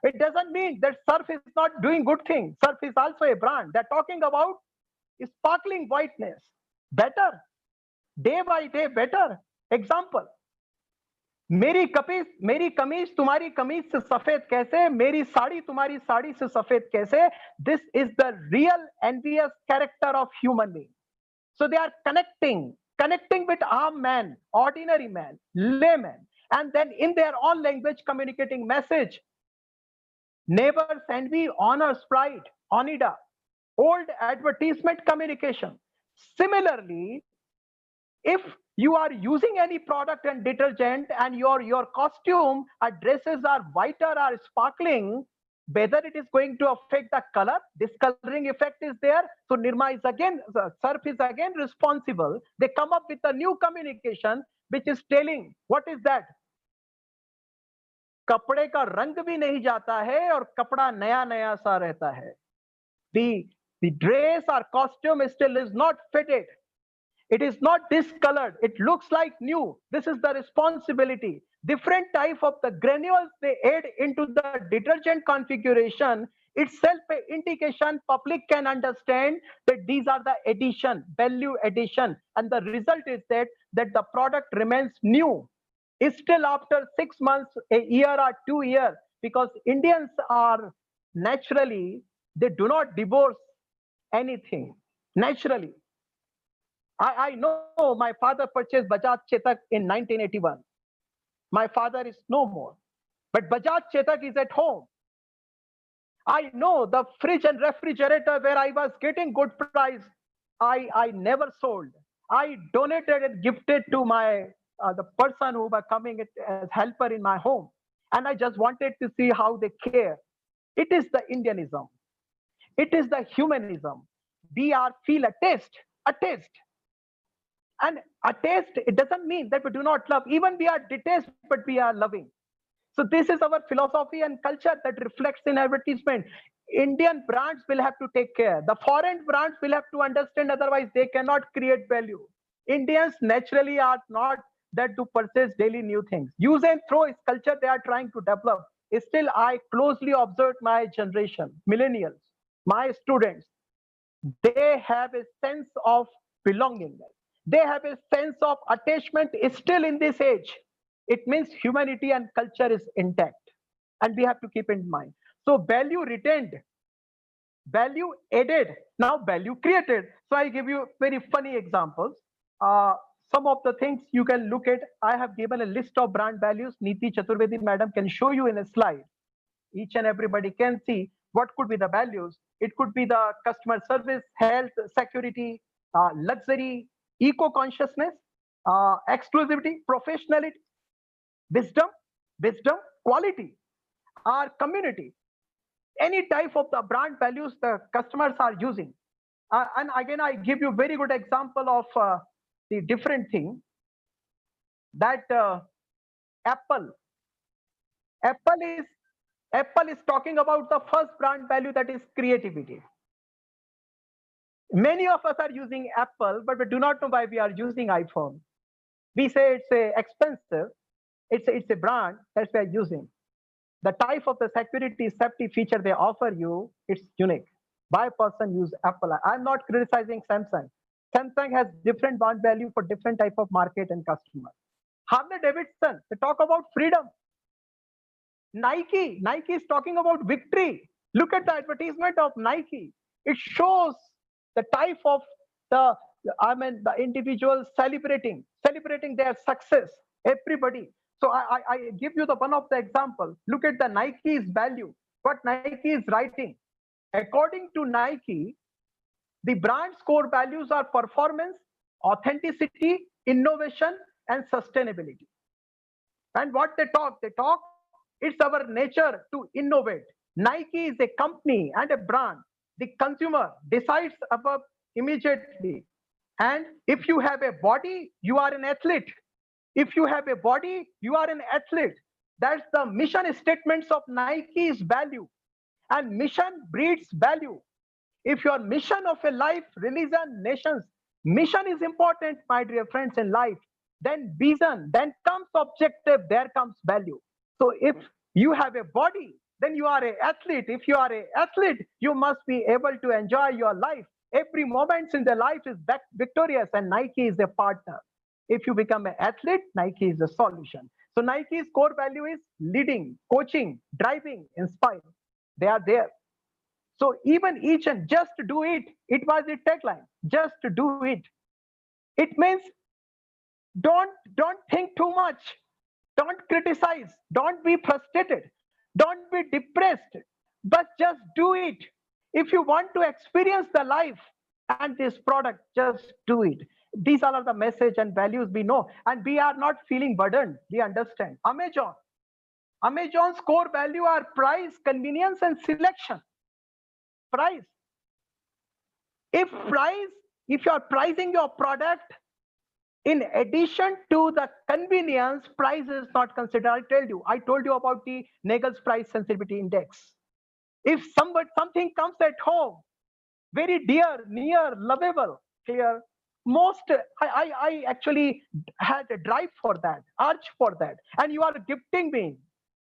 It doesn't mean that Surf is not doing good things. Surf is also a brand. They're talking about sparkling whiteness. Better. Day by day better. Example. मेरी कमीज तुम्हारी कमीज से सफेद कैसे, मेरी साड़ी तुम्हारी साड़ी से सफेद कैसे. This is the real envious character of human being. So they are connecting with armed man, ordinary man, layman, and then in their own language communicating message. Neighbors envy, honors pride, Onida, old advertisement communication. Similarly, if you are using any product and detergent and your costume or dresses are whiter or sparkling, whether it is going to affect the color, discoloring effect is there. So Nirma is again, Surf is again responsible. They come up with a new communication which is telling, what is that? कपड़े का रंग भी नहीं जाता है और कपड़ा नया नया सा रहता है. The dress or costume still is not fitted. It is not discolored. It looks like new. This is the responsibility. Different type of the granules they add into the detergent configuration itself an indication public can understand that these are the addition, value addition, and the result is that the product remains new. It's still after 6 months, a year or 2 years, because Indians are naturally, they do not divorce anything naturally. I know my father purchased Bajaj Chetak in 1981. My father is no more, but Bajaj Chetak is at home. I know the fridge and refrigerator where I was getting good price, I never sold. I donated and gifted to my the person who were coming as helper in my home, and I just wanted to see how they care. It is the Indianism. It is the humanism. We are feel a taste, and a taste. It doesn't mean that we do not love. Even we are detached, but we are loving. So this is our philosophy and culture that reflects in advertisement. Indian brands will have to take care. The foreign brands will have to understand, otherwise they cannot create value. Indians naturally are not that to purchase daily new things. Use and throw is culture they are trying to develop. Still, I closely observed my generation, millennials, my students. They have a sense of belongingness. They have a sense of attachment still in this age. It means humanity and culture is intact, and we have to keep in mind. So value retained, value added, now value created. So I give you very funny examples. Some of the things you can look at. I have given a list of brand values. Neeti Chaturvedi madam can show you in a slide. Each and everybody can see what could be the values. It could be the customer service, health, security, luxury, eco-consciousness, exclusivity, professionality, wisdom, quality, our community, any type of the brand values the customers are using. And again, I give you very good example of the different thing that Apple is talking about the first brand value, that is creativity. Many of us are using Apple, but we do not know why we are using iPhone. We say it's expensive. It's a brand that we are using. The type of the security safety feature they offer you, it's unique. Why a person use Apple? I'm not criticizing Samsung. Samsung has different brand value for different type of market and customer. Harley Davidson, they talk about freedom. Nike is talking about victory. Look at the advertisement of Nike. It shows the type of the individuals celebrating their success. Everybody. So I give you the one of the example. Look at the Nike's value. What Nike is writing. According to Nike, the brand's core values are performance, authenticity, innovation, and sustainability. And what they talk, it's our nature to innovate. Nike is a company and a brand. The consumer decides above immediately. And if you have a body, you are an athlete. If you have a body, you are an athlete. That's the mission statements of Nike's value. And mission breeds value. If your mission of a life, religion, nations, mission is important, my dear friends, in life, then vision, then comes objective, there comes value. So if you have a body, then you are an athlete. If you are an athlete, you must be able to enjoy your life. Every moment in the life is victorious, and Nike is a partner. If you become an athlete, Nike is a solution. So Nike's core value is leading, coaching, driving, inspiring. They are there. So even each and just do it. It was the tagline. Just do it. It means don't think too much. Don't criticize. Don't be frustrated. Don't be depressed. But just do it. If you want to experience the life and this product, just do it. These are the message and values we know, and we are not feeling burdened. We understand. Amazon's core value are price, convenience, and selection. Price. If you are pricing your product in addition to the convenience, price is not considered. I told you about the Nagel's price sensitivity index. If something comes at home, very dear, near, lovable, clear, I actually had a drive for that, urge for that, and you are gifting me.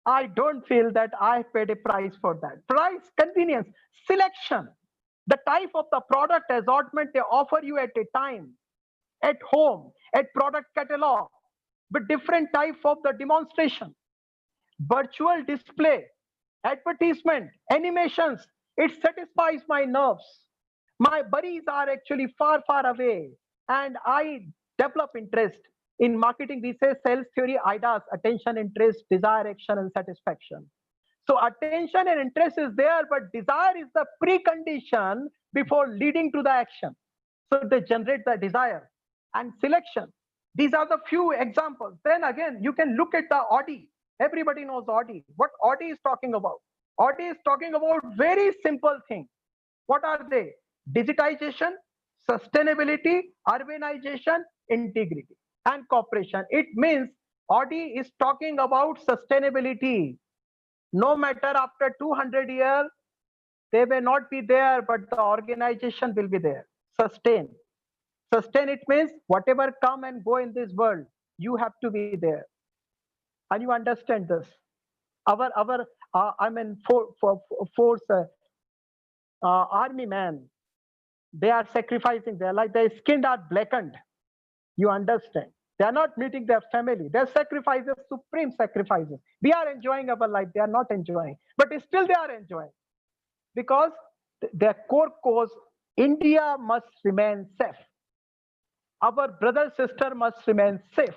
I don't feel that I paid a price for that. Price, convenience, selection, the type of the product assortment they offer you at a time, at home, at product catalog, with different type of the demonstration, virtual display, advertisement, animations. It satisfies my nerves. My buddies are actually far, far away, and I develop interest. In marketing, we say sales theory, IDAS, attention, interest, desire, action, and satisfaction. So attention and interest is there, but desire is the precondition before leading to the action. So they generate the desire and selection. These are the few examples. Then again, you can look at the Audi. Everybody knows Audi. What Audi is talking about? Audi is talking about very simple things. What are they? Digitization, sustainability, urbanization, integrity, and cooperation. It means Audi is talking about sustainability. No matter after 200 years, they may not be there, but the organization will be there. Sustain. Sustain, it means whatever come and go in this world, you have to be there. And you understand this. Force army men, they are sacrificing their life. Their skin are blackened. You understand? They are not meeting their family. Their sacrifices, supreme sacrifices. We are enjoying our life. They are not enjoying. But still they are enjoying. Because their core cause, India must remain safe. Our brother, sister must remain safe.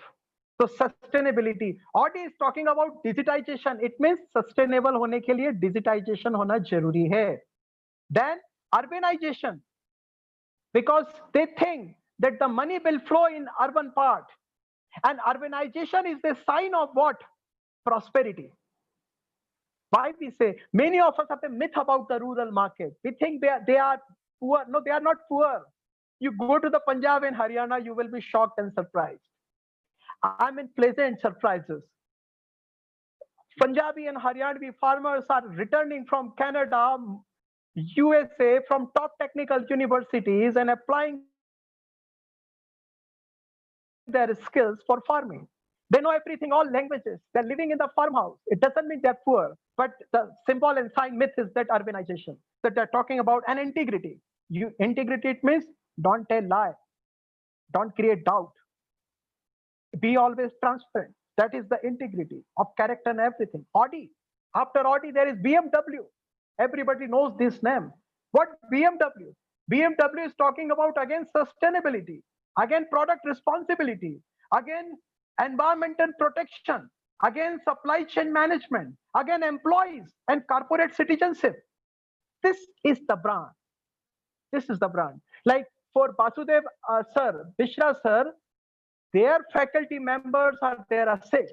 So sustainability. Audi is talking about digitization. It means sustainable होने के लिए digitization होना जरूरी है. Then urbanization. Because they think that the money will flow in urban part. And urbanization is the sign of what? Prosperity. Why we say, many of us have a myth about the rural market. We think they are poor. No, they are not poor. You go to the Punjab and Haryana, you will be shocked and surprised. I'm in pleasant surprises. Punjabi and Haryanvi farmers are returning from Canada, USA, from top technical universities and applying their skills for farming. They know everything, all languages. They're living in the farmhouse. It doesn't mean they're poor, but the symbol and sign myth is that urbanization, that they're talking about an integrity. Integrity, it means don't tell lie, don't create doubt. Be always transparent. That is the integrity of character and everything. Audi. After Audi, there is BMW. Everybody knows this name. What BMW? BMW is talking about again sustainability, again product responsibility, again environmental protection, again supply chain management, again employees and corporate citizenship. This is the brand. This is the brand. Like for Basudev sir, Mishra sir, their faculty members are their asset.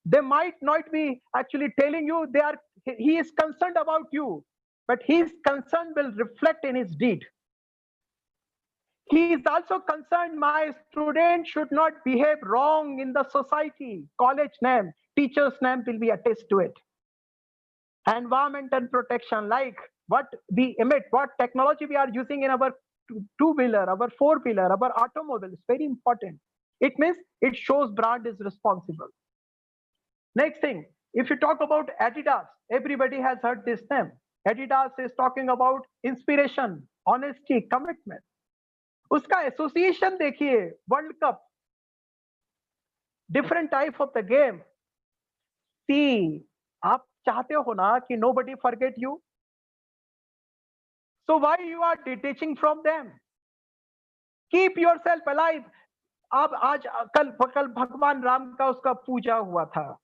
They might not be actually telling you he is concerned about you, but his concern will reflect in his deed. He is also concerned my student should not behave wrong in the society. College name, teacher's name will be attached to it. Environmental protection, like what we emit, what technology we are using in our two-wheeler, our four-wheeler, our automobile is very important. It means it shows brand is responsible. Next thing, if you talk about Adidas, everybody has heard this name. Adidas is talking about inspiration, honesty, commitment. उसका association देखिए, world cup, different type of the game. See, आप चाहते हो ना कि nobody forget you? So why you are detaching from them? Keep yourself alive. आज कल भगवान राम का उसका पूजा हुआ था.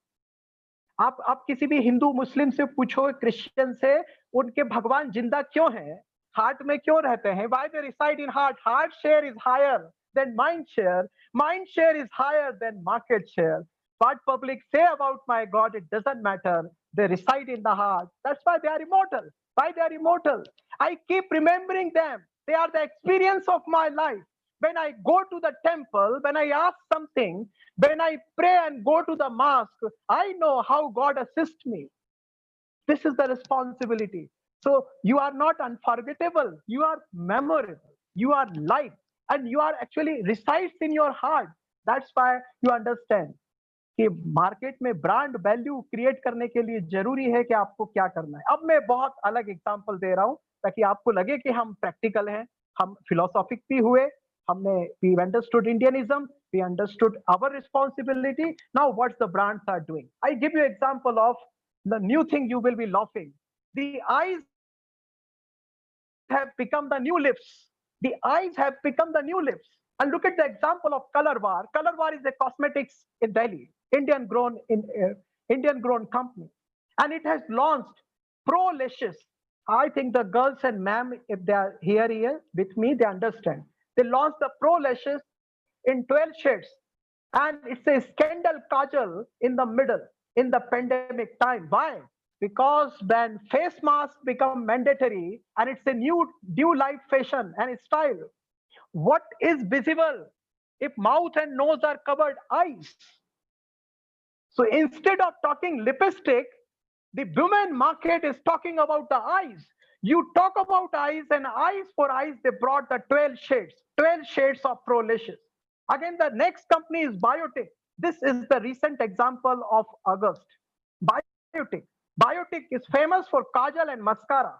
आप किसी भी हिंदू मुस्लिम से पूछो, क्रिश्चियन से, उनके भगवान जिंदा क्यों हैं, हार्ट में क्यों रहते हैं? Why they reside in heart? Heart share is higher than mind share. Mind share is higher than market share. What public say about my God, it doesn't matter. They reside in the heart. That's why they are immortal. Why they are immortal? I keep remembering them. They are the experience of my life. When I go to the temple, when I ask something, when I pray and go to the mosque, I know how God assists me. This is the responsibility. So you are not unforgettable. You are memorable. You are light. And you are actually resides in your heart. That's why you understand. कि market में brand value create करने के लिए जरूरी है कि आपको क्या करना है। अब मैं बहुत अलग एग्जांपल दे रहा हूं ताकि आपको लगे कि हम प्रैक्टिकल हैं, हम फिलोसॉफिक भी हुए, हमने we understood Indianism, we understood our responsibility. Now what's the brands are doing. I give you example of the new thing you will be laughing. The eyes have become the new lips. The eyes have become the new lips. And look at the example of Color War. Color War is a cosmetics in Delhi, Indian grown company, and it has launched Pro Lashes. I think the girls and ma'am, if they are here with me, they understand. They launched the Pro Lashes in 12 shades, and it's a scandal kajal in the middle in the pandemic time. Why? Because when face masks become mandatory and it's a new life fashion and style, what is visible if mouth and nose are covered? Eyes. So instead of talking lipstick, the women market is talking about the eyes. You talk about eyes, and eyes for eyes, they brought the 12 shades of Pro Lashes. Again, the next company is Biotic. This is the recent example of August. Biotic is famous for kajal and mascara.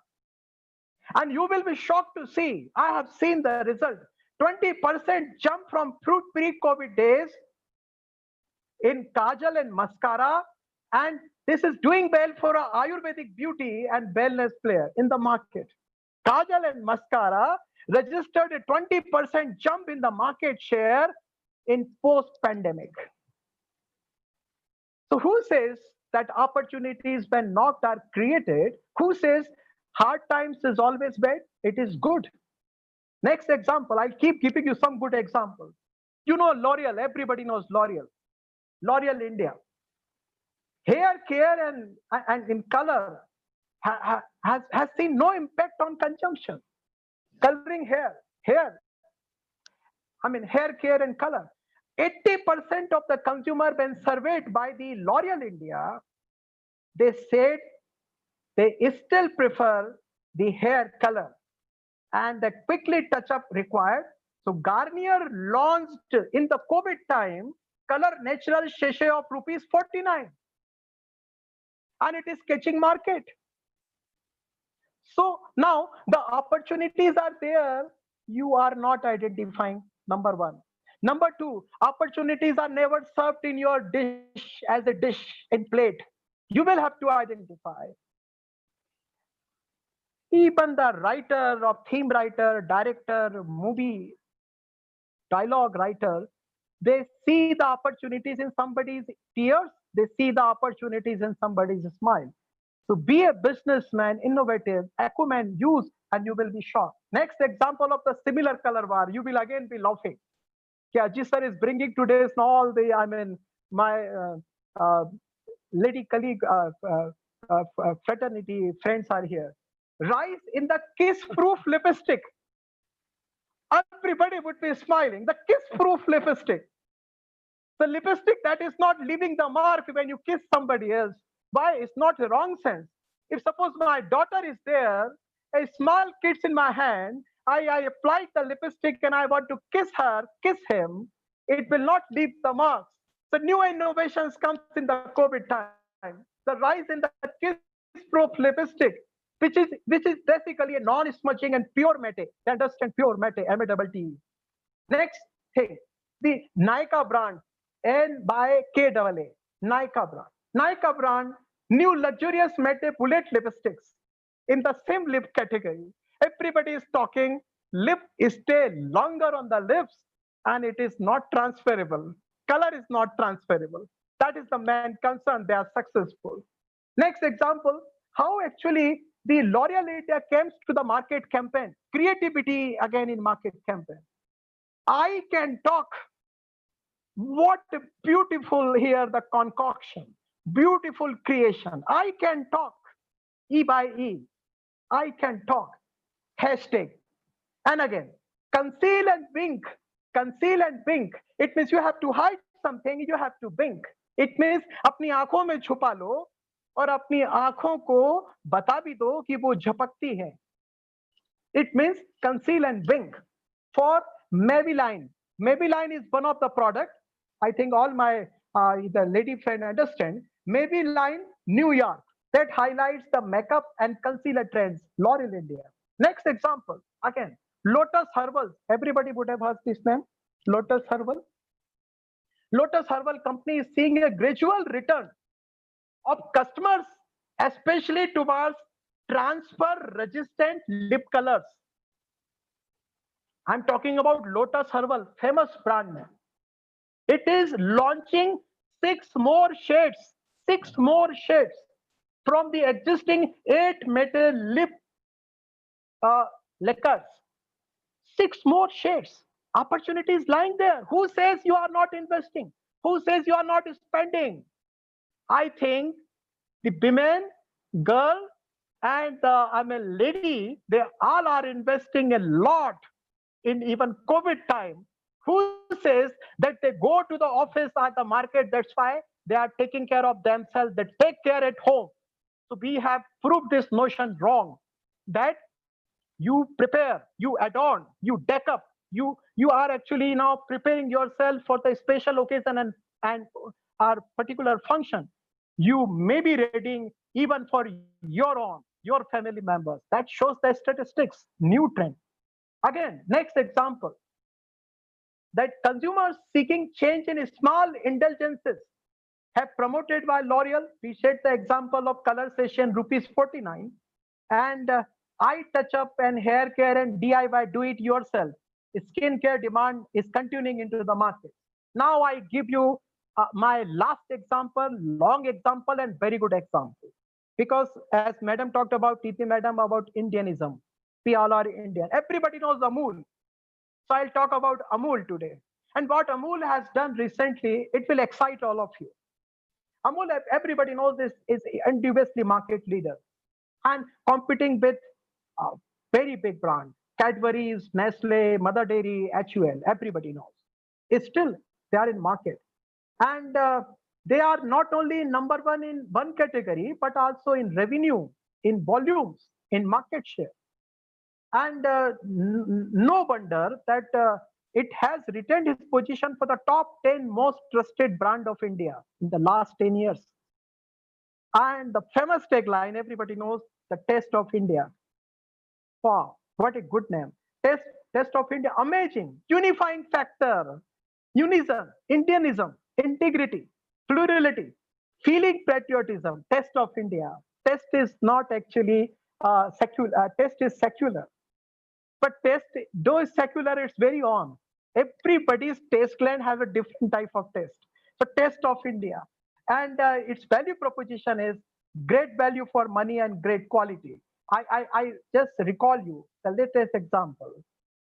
And you will be shocked to see, I have seen the result, 20% jump from pre-COVID days in kajal and mascara, and this is doing well for a Ayurvedic beauty and wellness player in the market. Kajal and mascara registered a 20% jump in the market share in post-pandemic. So who says that opportunities when knocked are created? Who says hard times is always bad? It is good. Next example, I'll keep giving you some good examples. You know L'Oreal, everybody knows L'Oreal. L'Oreal India. Hair care and in color has seen no impact on consumption. Coloring hair care and color. 80% of the consumer when surveyed by the L'Oreal India, they said they still prefer the hair color and the quickly touch up required. So Garnier launched in the COVID time color natural sachet of ₹49, and it is catching market. So now the opportunities are there, you are not identifying, number one. Number two, opportunities are never served in your dish as a dish in plate. You will have to identify. Even the writer or theme writer, director, movie, dialogue writer, they see the opportunities in somebody's tears, they see the opportunities in somebody's smile. So be a businessman, innovative, acumen, use, and you will be shocked. Next example of the similar color war, you will again be laughing. Ajit sir is bringing today's all the, my lady colleague, fraternity friends are here. Rise in the kiss-proof lipstick. Everybody would be smiling. The kiss-proof lipstick. The lipstick that is not leaving the mark when you kiss somebody else. Why? It's not a wrong sense. If suppose my daughter is there, a small kid's in my hand, I applied the lipstick and I want to kiss her, kiss him, it will not leave the marks. So new innovations comes in the COVID time. The rise in the kiss-proof lipstick, which is basically a non-smudging and pure matte. Understand pure matte, M-A-T-T-E. Next thing, the Nykaa brand, N-by-K-A-A, Nykaa brand. Nykaa brand, new luxurious matte bullet lipsticks in the same lip category. Everybody is talking, lip stay longer on the lips, and it is not transferable. Color is not transferable. That is the main concern. They are successful. Next example, how actually the L'Oreal India came to the market campaign. Creativity again in market campaign. I can talk. What beautiful here, the concoction. Beautiful creation. I can talk. E by E. I can talk. Hashtag. And again, conceal and wink. Conceal and wink. It means you have to hide something, you have to wink. It means अपनी आंखों में छुपा लो और अपनी आंखों को बता भी दो कि वो झपकती है. It means conceal and wink. For Maybelline. Maybelline is one of the product. I think all my the lady friend understand, maybe line New York that highlights the makeup and concealer trends, L'Oreal India. Next example, again, Lotus Herbal. Everybody would have heard this name, Lotus Herbal. Lotus Herbal company is seeing a gradual return of customers, especially towards transfer-resistant lip colors. I'm talking about Lotus Herbal, famous brand name. It is launching 6 more shades from the existing 8 metal lip lacquers. 6 more shades. Opportunities lying there. Who says you are not investing? Who says you are not spending? I think the women, girl, and lady, they all are investing a lot in even COVID time. Who says that they go to the office or the market? That's why they are taking care of themselves. They take care at home. So we have proved this notion wrong, that you prepare, you adorn, you deck up, you are actually now preparing yourself for the special occasion and our particular function. You may be readying even for your family members. That shows the statistics, new trend. Again, next example, that consumers seeking change in small indulgences have promoted by L'Oreal. We shared the example of color session ₹49 and eye touch up and hair care and DIY do it yourself. Skincare demand is continuing into the market. Now I give you my last example, long example and very good example. Because as Madam talked about, TP Madam, about Indianism. We all are Indian. Everybody knows Amul. So I'll talk about Amul today. And what Amul has done recently, it will excite all of you. Amul, everybody knows this, is indubiously market leader and competing with very big brands. Cadbury's, Nestle, Mother Dairy, HUL, everybody knows. It's still, they are in market. And they are not only number one in one category, but also in revenue, in volumes, in market share. And no wonder that it has retained its position for the top 10 most trusted brand of India in the last 10 years. And the famous tagline, everybody knows, the Taste of India. Wow, what a good name. Taste of India, amazing, unifying factor, unison, Indianism, integrity, plurality, feeling patriotism, Taste of India. Taste is not actually secular, taste is secular. But taste, though it's secular, it's very on. Everybody's taste gland has a different type of taste. So Taste of India. And its value proposition is great value for money and great quality. I just recall you the latest example.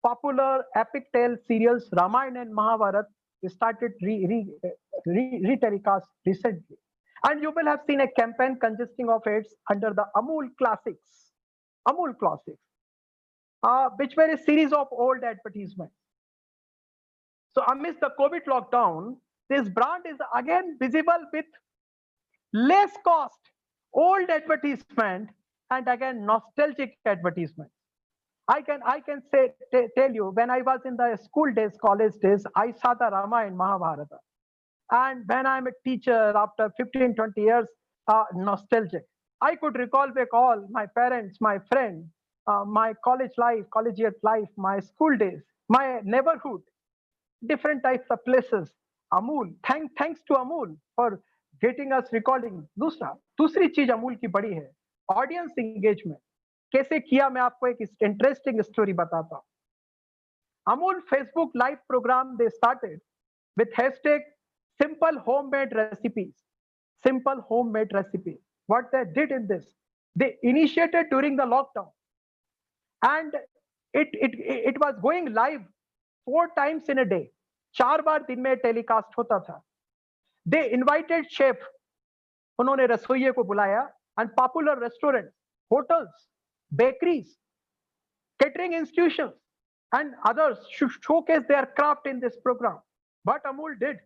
Popular epic tale serials Ramayana and Mahabharata started re-telecast recently. And you will have seen a campaign consisting of ads under the Amul Classics. Amul Classics. Which were a series of old advertisements. So amidst the COVID lockdown, this brand is again visible with less cost, old advertisement, and again nostalgic advertisement. I can tell you, when I was in the school days, college days, I saw the Ramayana and Mahabharata. And when I'm a teacher after 15, 20 years, nostalgic. I could recall back all my parents, my friends, my college life, collegiate life, my school days, my neighborhood, different types of places. Amul, thanks to Amul for getting us recalling. दूसरी चीज अमूल की बड़ी है, audience engagement. कैसे किया, मैं आपको एक इंटरेस्टिंग स्टोरी बताता हूँ. Amul Facebook live program they started with hashtag simple homemade recipes. Simple homemade recipes. What they did in this, they initiated during the lockdown. And it was going live 4 times in a day. 4 बार दिन में telecast होता था. They invited chef, उन्होंने रसोइये को बुलाया, and popular restaurants, hotels, bakeries, catering institutions, and others should showcase their craft in this program. What Amul did,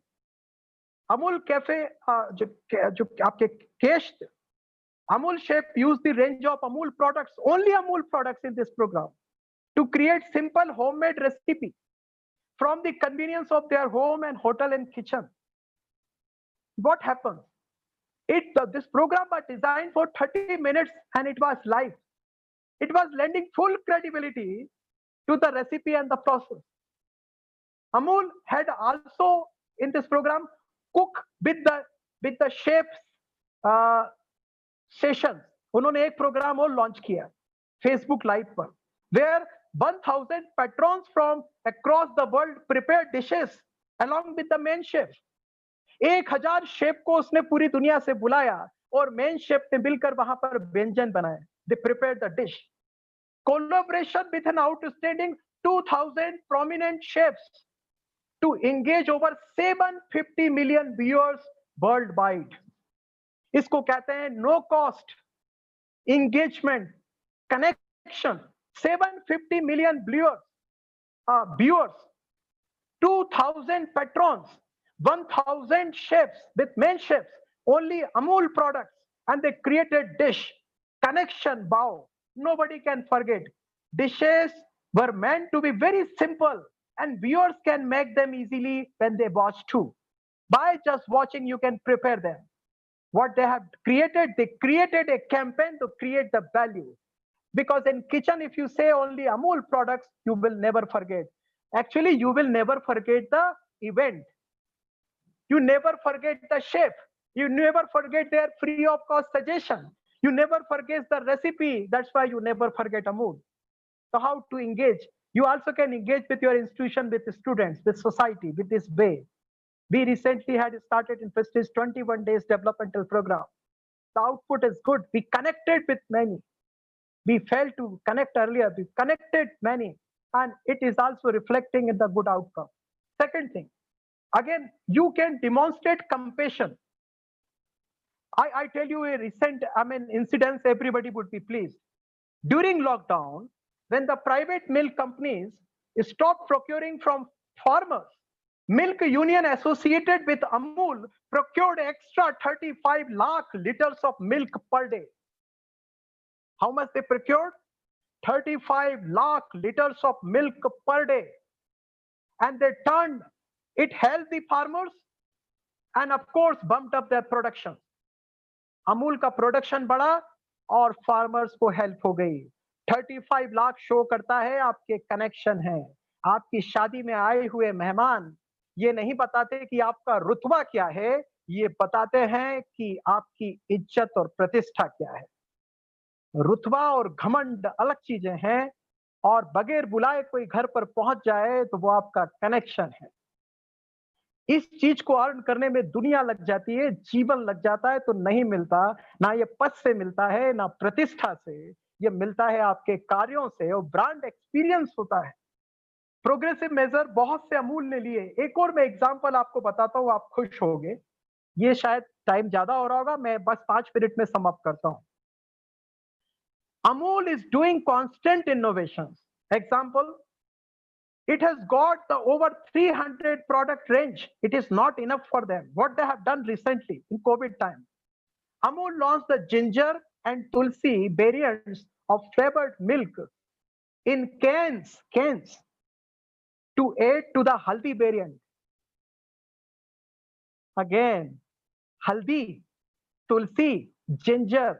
Amul Cafe, जो आपके केश, Amul chef used the range of Amul products, only Amul products in this program, to create simple homemade recipe from the convenience of their home and hotel and kitchen. what happens? This program was designed for 30 minutes and it was live. It was lending full credibility to the recipe and the process. Amul had also in this program cook with the chefs sessions. उन्होंने एक programme और launch किया Facebook live पर, where 1000 patrons from across the world prepared dishes along with the main chef. 1000 chef को उसने पूरी दुनिया से बुलाया और मेन शेफ ने मिलकर वहां पर व्यंजन बनाए. They prepared the dish. Collaboration with an outstanding 2000 prominent chefs to engage over 750 million viewers worldwide. इसको कहते हैं no cost engagement connection. 750 million viewers, 2000 patrons, 1000 chefs with main chefs, only Amul products, and they created dish connection. Wow, nobody can forget. Dishes were meant to be very simple and viewers can make them easily when they watch too. By just watching, you can prepare them. What they have created, they created a campaign to create the value. Because in kitchen, if you say only Amul products, you will never forget. Actually, you will never forget the event. You never forget the chef. You never forget their free of cost suggestion. You never forget the recipe. That's why you never forget Amul. So how to engage? You also can engage with your institution, with the students, with society, with this way. We recently had started in Prestige 21 days developmental program. The output is good. We connected with many. We failed to connect earlier. We connected many, and it is also reflecting in the good outcome. Second thing, again, you can demonstrate compassion. I tell you a recent, incidents, everybody would be pleased. During lockdown, when the private milk companies stopped procuring from farmers, Milk Union associated with Amul procured extra 35 lakh liters of milk per day. How much they procured? 35 lakh liters of milk per day. And they turned, it helped the farmers and of course bumped up their production. Amul का production बढ़ा और farmers को help हो गई. 35 lakh show करता है आपके connection है. आपकी शादी में आए हुए मेहमान ये नहीं बताते कि आपका रुतबा क्या है, ये बताते हैं कि आपकी इज्जत और प्रतिष्ठा क्या है. रुतबा और घमंड अलग चीजें हैं और बगैर बुलाए कोई घर पर पहुंच जाए तो वो आपका कनेक्शन है. इस चीज को अर्न करने में दुनिया लग जाती है, जीवन लग जाता है तो नहीं मिलता. ना ये पद से मिलता है, ना प्रतिष्ठा से, ये मिलता है आपके कार्यों से और ब्रांड एक्सपीरियंस होता है. प्रोग्रेसिव मेजर बहुत से अमूल ने लिए. एक और मैं एग्जांपल आपको बताता हूं, आप खुश होंगे. ये शायद टाइम ज्यादा हो रहा होगा, मैं बस 5 मिनट में सम अप करता हूं. Amul is doing constant innovations. Example, it has got the over 300 product range. It is not enough for them. What they have done recently in COVID time, Amul launched the ginger and tulsi variants of flavored milk in cans to add to the haldi variant. Again, haldi, tulsi, ginger,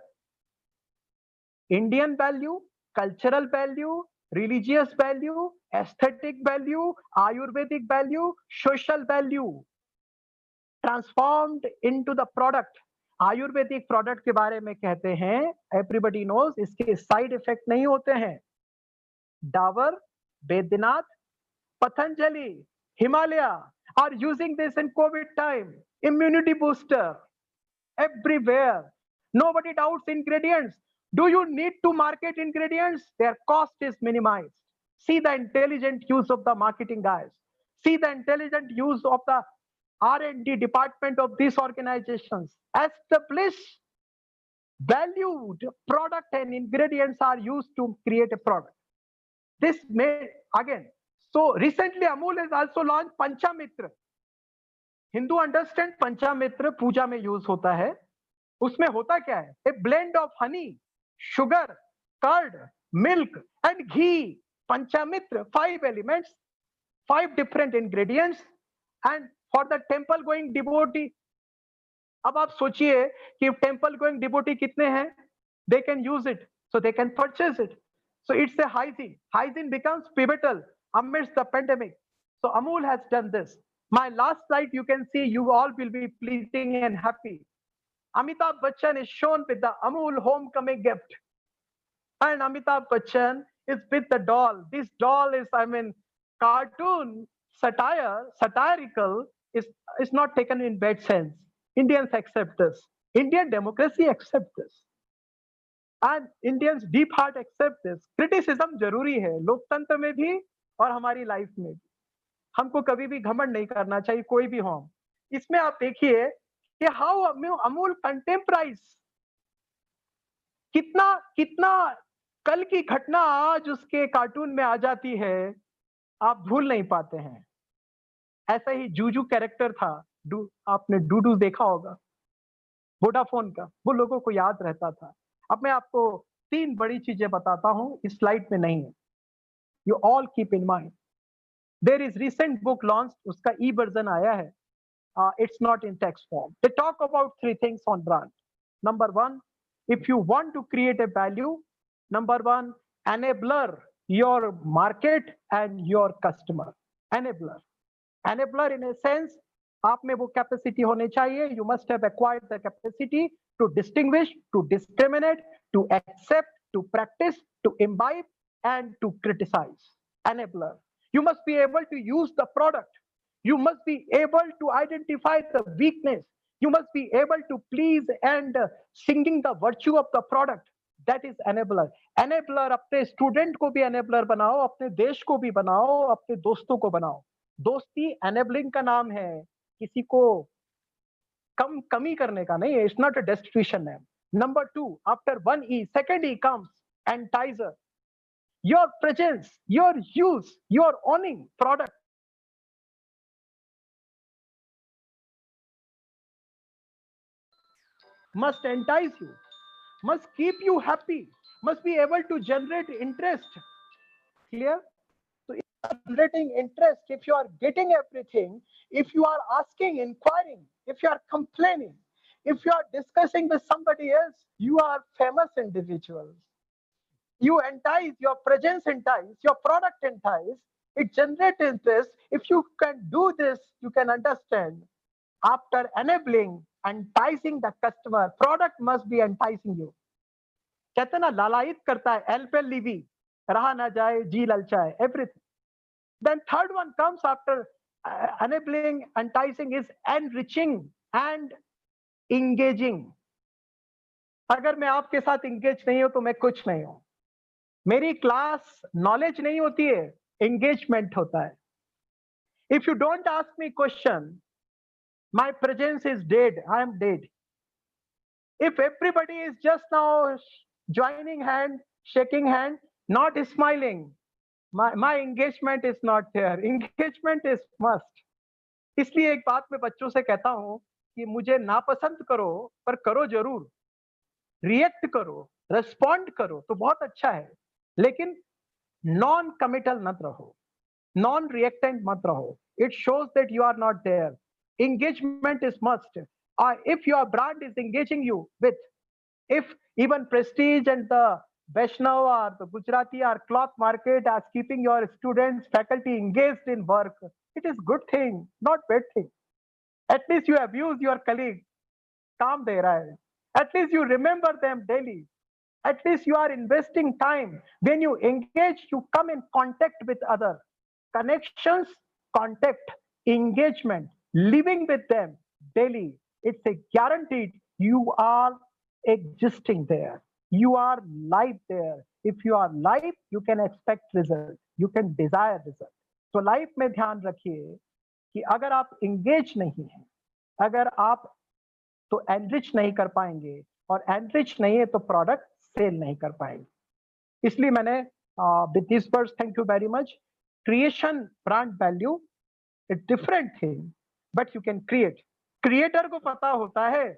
Indian value, cultural value, religious value, aesthetic value, Ayurvedic value, social value, transformed into the product. Ayurvedic product के बारे में कहते हैं, everybody knows, इसके side effect नहीं होते हैं. Dabur, Baidyanath, Patanjali, Himalaya are using this in COVID time. Immunity booster everywhere. Nobody doubts ingredients. Do you need to market ingredients? Their cost is minimized. See the intelligent use of the marketing guys. See the intelligent use of the R&D department of these organizations. Established, valued product and ingredients are used to create a product. This may, again, so recently Amul has also launched Panchamitra. Hindu understand Panchamitra पूजा में use होता है. उसमें होता क्या है? A blend of honey, sugar, curd, milk and ghee. Panchamitra, 5 elements, 5 different ingredients, and for the temple going devotee, अब आप सोचिए कि टेम्पल गोइंग डिवोटी कितने हैं, they can use it, so they can purchase it. So it's a hygiene. Hygiene becomes pivotal amidst the pandemic. So Amul has done this. My last slide, you can see you all will be pleasing and happy. Amitabh Bachchan is shown with the Amul homecoming gift. And Amitabh Bachchan is with the doll. This doll is, I mean, cartoon, satirical, is not taken in bad sense. Indians accept this. Indian democracy accepts this. And Indians deep heart accept this. Criticism जरूरी है लोकतंत्र में भी और हमारी life में भी. हमको कभी भी घमंड नहीं करना चाहिए, कोई भी हो हम. इसमें आप देखिए कि हाउ अमूल कंटेम्पराइज, कितना कल की घटना आज उसके कार्टून में आ जाती है, आप भूल नहीं पाते हैं. ऐसा ही जूजू कैरेक्टर था, आपने डूडू देखा होगा वोडाफोन का, वो लोगों को याद रहता था. अब मैं आपको 3 बड़ी चीजें बताता हूं, इस स्लाइड में नहीं है. You all keep in mind. There is recent book launch, उसका ई वर्जन आया है. It's not in text form. They talk about 3 things on brand. Number 1, if you want to create a value, number 1, enabler your market and your customer. Enabler in a sense, आप में वो capacity होने चाहिए. You must have acquired the capacity to distinguish, to discriminate, to accept, to practice, to imbibe, and to criticize. Enabler. You must be able to use the product. You must be able to identify the weakness. You must be able to please and singing the virtue of the product. That is enabler. Enabler अपने student को भी enabler बनाओ, अपने देश को भी बनाओ, अपने दोस्तों को बनाओ. दोस्ती enabling का नाम है, किसी को कमी करने का नहीं है. It's not a destitution name. Number 2, after 1 E, second E comes enticer. Your presence, your use, your owning product must entice you, must keep you happy, must be able to generate interest. Clear? So if you are generating interest, if you are getting everything, if you are asking, inquiring, if you are complaining, if you are discussing with somebody else, you are famous individuals. You entice, your presence entice, your product entice, it generates interest. If you can do this, you can understand. After enabling, enticing the customer, product must be enticing you. कहते ना लालायित करता है, एल्पेल लीवी, रहा ना जाए जी ललचाए, everything. Then third one comes after enabling, enticing is enriching and engaging. अगर मैं आपके साथ engage नहीं हूं तो मैं कुछ नहीं हूं. मेरी क्लास नॉलेज नहीं होती है, engagement होता है. If you don't ask me question, my presence is dead. I am dead. If everybody is just now joining hand, shaking hand, not smiling, my engagement is not there. Engagement is must. इसलिए एक बात मैं बच्चों से कहता हूं कि मुझे नापसंद करो पर करो जरूर. रिएक्ट करो, रेस्पॉन्ड करो तो बहुत अच्छा है, लेकिन नॉन कमिटल मत रहो, नॉन रिएक्टेंट मत रहो. It shows that you are not there. Engagement is must. If your brand is engaging you with, if even Prestige and the Vaishnav or the Gujarati or cloth market as keeping your students, faculty engaged in work, it is good thing, not bad thing. At least you abuse your colleague, काम दे रहा है. At least you remember them daily. At least you are investing time. When you engage, you come in contact with others. Connections, contact, engagement, living with them daily. It's a guaranteed you are existing there. You are live there. If you are live, you can expect result. You can desire result. So life में ध्यान रखिए कि अगर आप engage नहीं हैं, अगर आप तो enrich नहीं कर पाएंगे, और enrich नहीं है तो product sell नहीं कर पाएंगे. इसलिए मैंने with these words, thank you very much. Creation, brand value, a different thing, but you can create. Creator को पता होता है,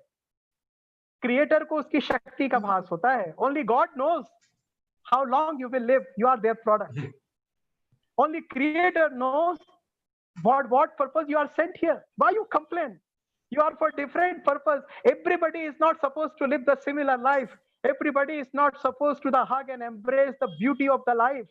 creator को उसकी शक्ति का भास होता है. Only God knows how long you will live. You are their product. Only creator knows what purpose you are sent here. Why you complain? You are for different purpose. Everybody is not supposed to live the similar life. Everybody is not supposed to the hug and embrace the beauty of the life.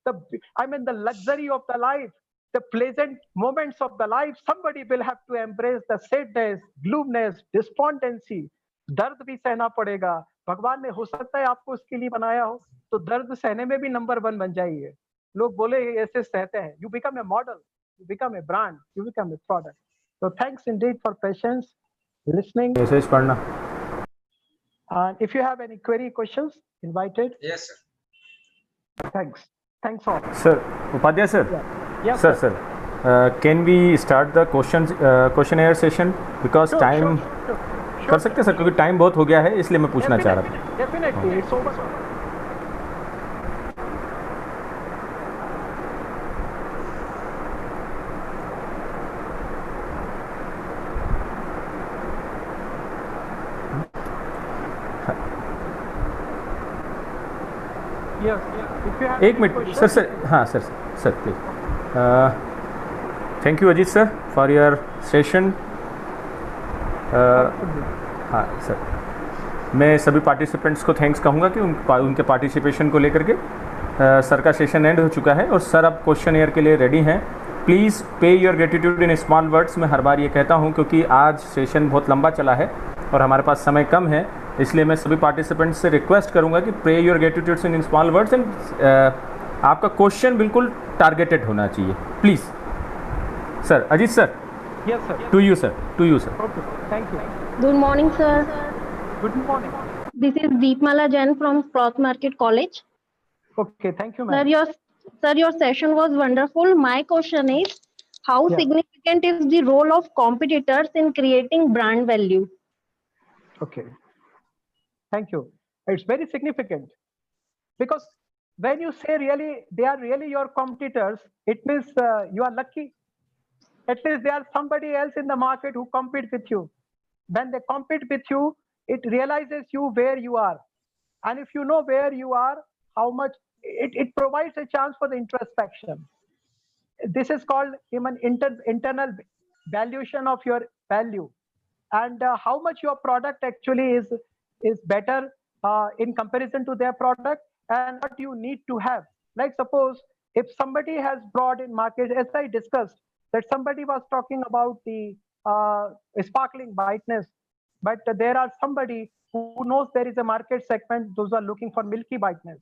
The luxury of the life, the pleasant moments of the life. Somebody will have to embrace the sadness, gloomness, despondency. दर्द भी सहना पड़ेगा. भगवान ने हो सकता है आपको उसके लिए बनाया हो, तो दर्द सहने में भी नंबर 1 बन जाइए. लोग बोले ये ऐसे सहते हैं. You become a model, you become a brand, you become a product. So thanks indeed for patience, listening. Message पढ़ना. And if you have any query, questions, invited. Yes, sir. Thanks. Thanks all. Sir, Upadhyay sir. Yes, Sir, sir. Can we start the questionnaire session because Sure, time sure. कर सकते हैं sir, क्योंकि time बहुत हो गया है, इसलिए मैं पूछना चाह रहा था. Definitely, it's over. Yes, if you have एक any मिनट questions- सर. हाँ sir please. Thank you Ajit sir for your session. हाँ सर, मैं सभी पार्टिसिपेंट्स को थैंक्स कहूँगा कि उनके पार्टिसिपेशन को लेकर के सर का सेशन एंड हो चुका है और सर अब क्वेश्चन एयर के लिए रेडी हैं. प्लीज़ पे your gratitude in small words. मैं हर बार ये कहता हूँ क्योंकि आज सेशन बहुत लंबा चला है और हमारे पास समय कम है, इसलिए मैं सभी पार्टिसिपेंट्स से रिक्वेस्ट करूँगा कि pay your gratitudes in small words and आपका क्वेश्चन बिल्कुल टारगेटेड होना चाहिए. Please sir. Ajit sir. Yes, sir. To you sir. Okay, thank you. Good morning, sir. Good morning. This is Deepmala Jain from Cloth Market College. Okay, thank you, Sir, ma'am. your session was wonderful. My question is, how Yeah. significant is the role of competitors in creating brand value? Okay. Thank you. It's very significant because when you say really they are really your competitors, it means you are lucky. At least there are somebody else in the market who compete with you. When they compete with you, it realizes you where you are. And if you know where you are, how much it provides a chance for the introspection. This is called human internal valuation of your value and how much your product actually is better in comparison to their product and what you need to have. Like suppose if somebody has brought in market, as I discussed, that somebody was talking about the sparkling whiteness, but there are somebody who knows there is a market segment, those are looking for milky whiteness.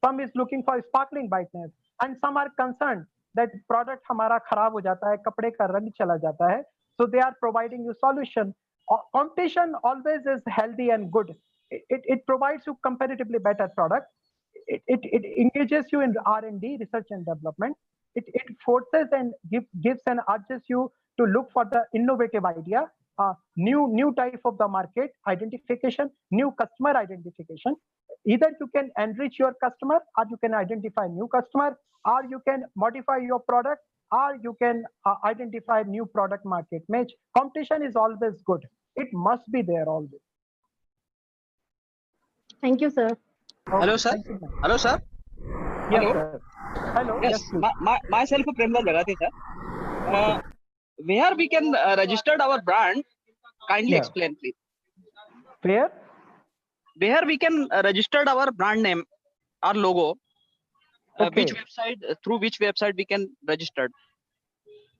Some is looking for sparkling whiteness and some are concerned that product हमारा खराब हो जाता है, कपड़े का रंग चला जाता है. So they are providing you solution. Competition always is healthy and good. It provides you comparatively better product. It engages you in R&D, research and development. It forces and gives and urges you to look for the innovative idea, new type of the market identification, new customer identification. Either you can enrich your customer, or you can identify new customer, or you can modify your product, or you can identify new product market match. Competition is always good. It must be there always. Thank you, sir. Hello, sir. Thank you, ma'am. Hello, sir. Yes, Hello. sir. Hello. Yes, please. myself Premlal Jagati, sir. Where we can register our brand? Kindly Yeah. explain, please. Where? Where we can register our brand name, our logo? Which Okay. website? Through which website we can register?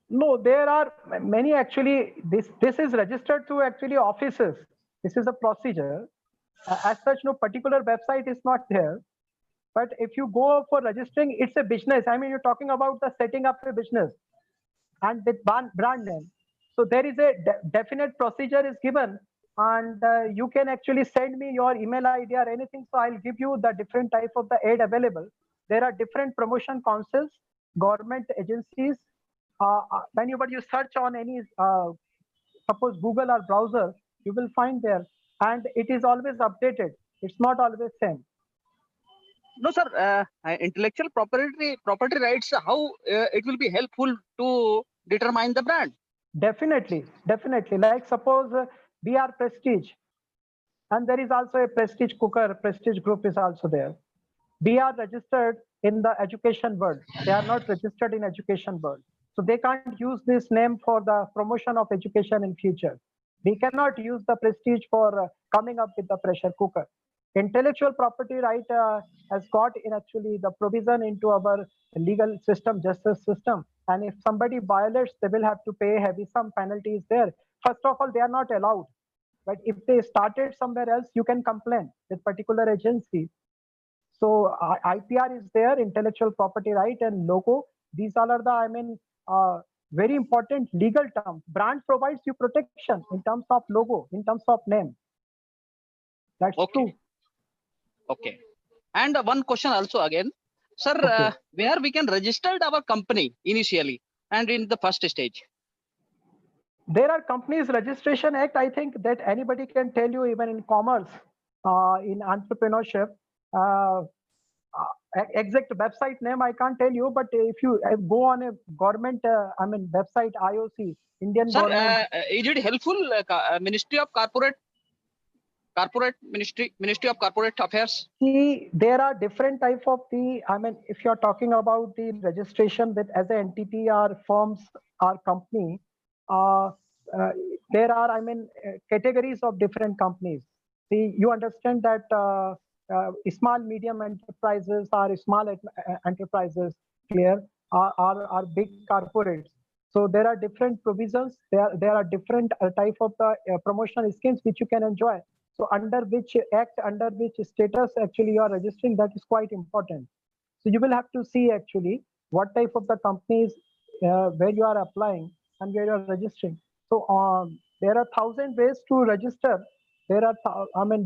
No, there are many actually. This is registered through actually offices. This is a procedure. As such, no particular website is not there. But if you go for registering, it's a business. I mean, you're talking about the setting up a business and with brand name. So there is a definite procedure is given, and you can actually send me your email ID or anything. So I'll give you the different type of the aid available. There are different promotion councils, government agencies. Whenever you search on any, suppose Google or browser, you will find there, and it is always updated. It's not always same. No, sir. Intellectual property rights. How it will be helpful to determine the brand? Definitely. Like suppose we are Prestige, and there is also a Prestige cooker. Prestige group is also there. We are registered in the education world. They are not registered in education world, so they can't use this name for the promotion of education in future. We cannot use the prestige for coming up with the pressure cooker. Intellectual property right has got in actually the provision into our legal system, justice system. And if somebody violates, they will have to pay heavy some penalties there. First of all, they are not allowed. But if they started somewhere else, you can complain with particular agency. So IPR is there, intellectual property right and logo. These all are the, very important legal terms. Brand provides you protection in terms of logo, in terms of name. That's Okay. true. Okay. And one question also again, sir, Okay. where we can register our company initially and in the first stage? There are Companies Registration Act, I think that anybody can tell you, even in commerce, in entrepreneurship. Exact website name I can't tell you, but if you go on a government, website, IOC, Indian Sir, government. is it helpful? Ministry of Ministry of Corporate Affairs. See, there are different type of if you're talking about the registration with as an entity or firms or company, there are, categories of different companies. See, you understand that small, medium enterprises or small enterprises clear are big corporates. So there are different provisions. There are different type of the promotional schemes which you can enjoy. So under which act, under which status actually you are registering, that is quite important. So you will have to see actually what type of the companies where you are applying and where you are registering. So there are 1,000 ways to register. There are,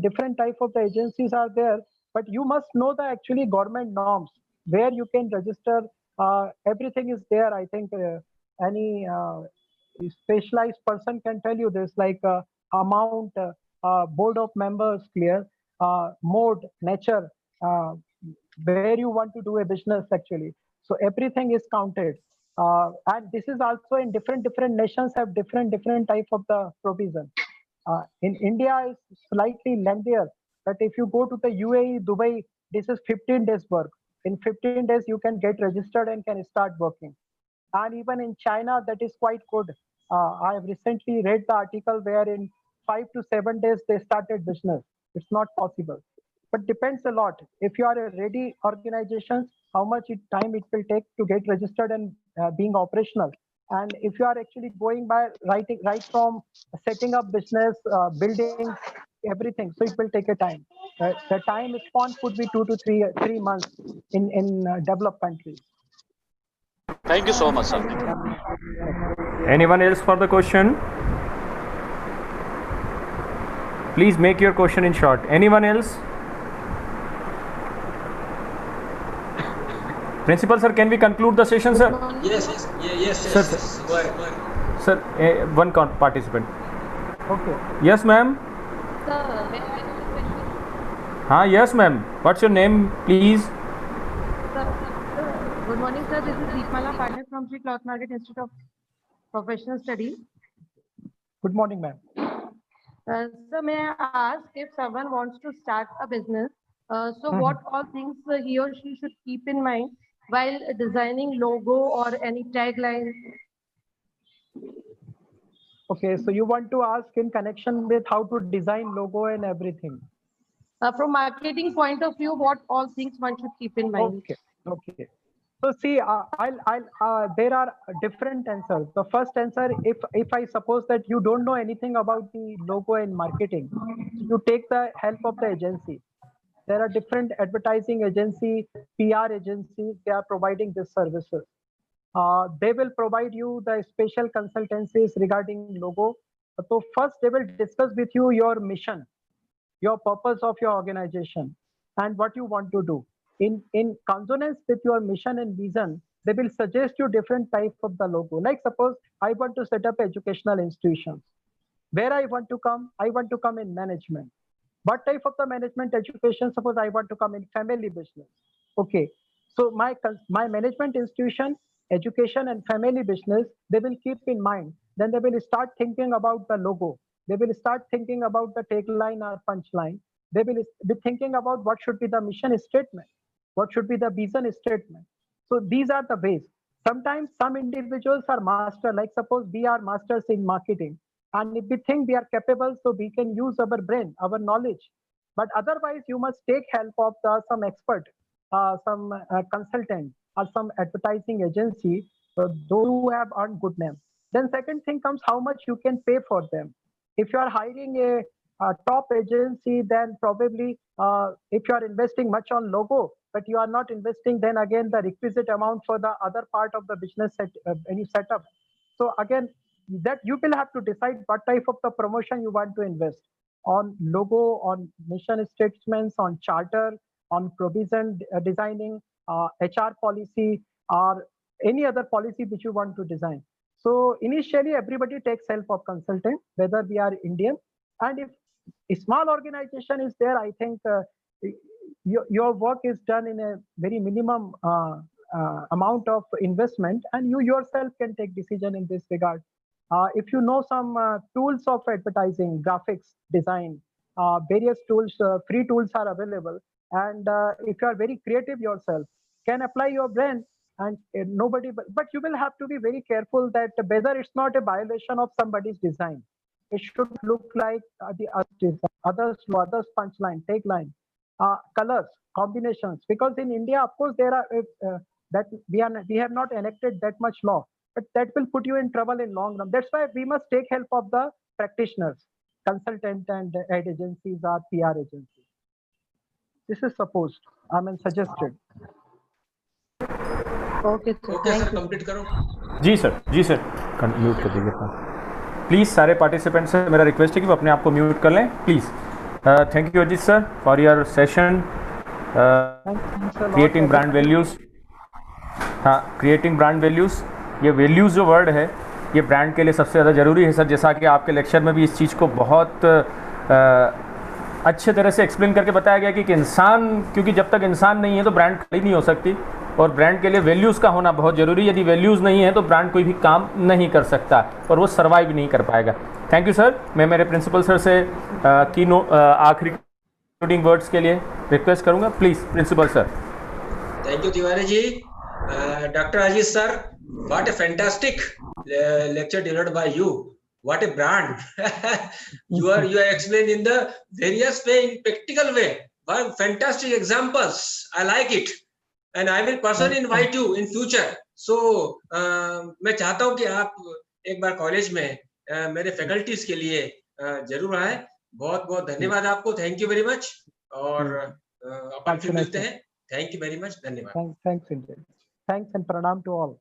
different type of the agencies are there, but you must know the actually government norms where you can register. Everything is there. I think any specialized person can tell you this, like amount, board of members, clear, mode, nature, where you want to do a business actually. So everything is counted. And this is also in different nations have different type of the provision. In India is slightly lengthier, but if you go to the UAE, Dubai, this is 15 days work. In 15 days, you can get registered and can start working. And even in China, that is quite good. I have recently read the article where in 5 to 7 days they started business. It's not possible, but depends a lot. If you are a ready organization, how much time it will take to get registered and being operational. And if you are actually going by right from setting up business, building everything, so it will take a time. The time span could be 2 to 3 months in developed countries. Thank you so much, sir. Anyone else for the question? Please make your question in short. Anyone else? Principal sir, can we conclude the session, sir? Yes. Sir, Go ahead. Sir, one participant. Okay. Yes, ma'am. Sir, may I ask a question? हाँ, yes, ma'am. What's your name, please? Good morning, sir. This is Deepmala Pathak from Sri Cloth Market Institute of Professional Studies. Good morning, ma'am. Sir, may I ask, if someone wants to start a business, what all things he or she should keep in mind while designing logo or any tagline? Okay, so you want to ask in connection with how to design logo and everything. From marketing point of view, what all things one should keep in mind? Okay. So see, there are different answers. The first answer, if I suppose that you don't know anything about the logo and marketing, you take the help of the agency. There are different advertising agency, PR agencies, they are providing these services. They will provide you the special consultancies regarding logo. So first they will discuss with you your mission, your purpose of your organization, and what you want to do. In consonance with your mission and vision, they will suggest you different type of the logo. Like suppose I want to set up educational institutions. Where I want to come in management. What type of the management education? Suppose I want to come in family business. Okay, so my management institution, education and family business, they will keep in mind. Then they will start thinking about the logo. They will start thinking about the tagline or punchline. They will be thinking about what should be the mission statement, what should be the vision statement. So these are the ways. Sometimes some individuals are master, like suppose we are masters in marketing. And if we think we are capable, so we can use our brain, our knowledge. But otherwise, you must take help of some expert, some consultant, or some advertising agency, those who have earned good name. Then second thing comes how much you can pay for them. If you are hiring a top agency, then probably if you are investing much on logo, but you are not investing then again the requisite amount for the other part of the business when you set up. So again, that you will have to decide what type of the promotion you want to invest on logo, on mission statements, on charter, on provision designing, HR policy, or any other policy which you want to design. So initially, everybody takes help of consultant, whether we are Indian, and if a small organization is there, I think your work is done in a very minimum amount of investment, and you yourself can take decision in this regard. If you know some tools of advertising, graphics, design, various tools, free tools are available. And if you are very creative yourself, can apply your brain, and nobody, but you will have to be very careful that whether it's not a violation of somebody's design. It should look like the others punchline, tagline, colors, combinations. Because in India, of course, there are that we have not enacted that much law, but that will put you in trouble in long run. That's why we must take help of the practitioners, consultant and ad agencies or PR agencies. This is supposed, suggested. Okay, sir. Okay sir, complete करो. जी sir mute कर दीजिए अपना please. सारे participant से मेरा request है कि वो अपने आप को म्यूट कर लें please. Thank you Ajit sir for your session. Creating brand values. हाँ, क्रिएटिंग ब्रांड वैल्यूज़, ये वैल्यूज़ जो वर्ड है ये ब्रांड के लिए सबसे ज़्यादा ज़रूरी है सर. जैसा कि आपके लेक्चर में भी इस चीज़ को बहुत अच्छे तरह से एक्सप्लेन करके बताया गया कि इंसान, क्योंकि जब तक इंसान नहीं है तो ब्रांड खड़ी नहीं हो सकती, और ब्रांड के लिए वैल्यूज़ का होना बहुत ज़रूरी है. यदि वैल्यूज़ नहीं है तो ब्रांड कोई भी काम नहीं कर सकता और वो सर्वाइव नहीं कर पाएगा. Thank you sir. मैं मेरे प्रिंसिपल सर से आखिरी कंक्लूडिंग वर्ड्स के लिए रिक्वेस्ट करूँगा. Please principal sir. Thank you Tiwari ji. Doctor Ajit sir, what a fantastic lecture delivered by you. What a brand! you are explained in the various way, in practical way. Wow, fantastic examples. I like it, and I will personally invite you in future. So मैं चाहता हूँ कि आप एक बार college में मेरे faculties के लिए जरूर आए. बहुत बहुत धन्यवाद आपको. Thank you very much. और अपन फिर मिलते हैं. Thank you very much. धन्यवाद. Thanks and pranam to all.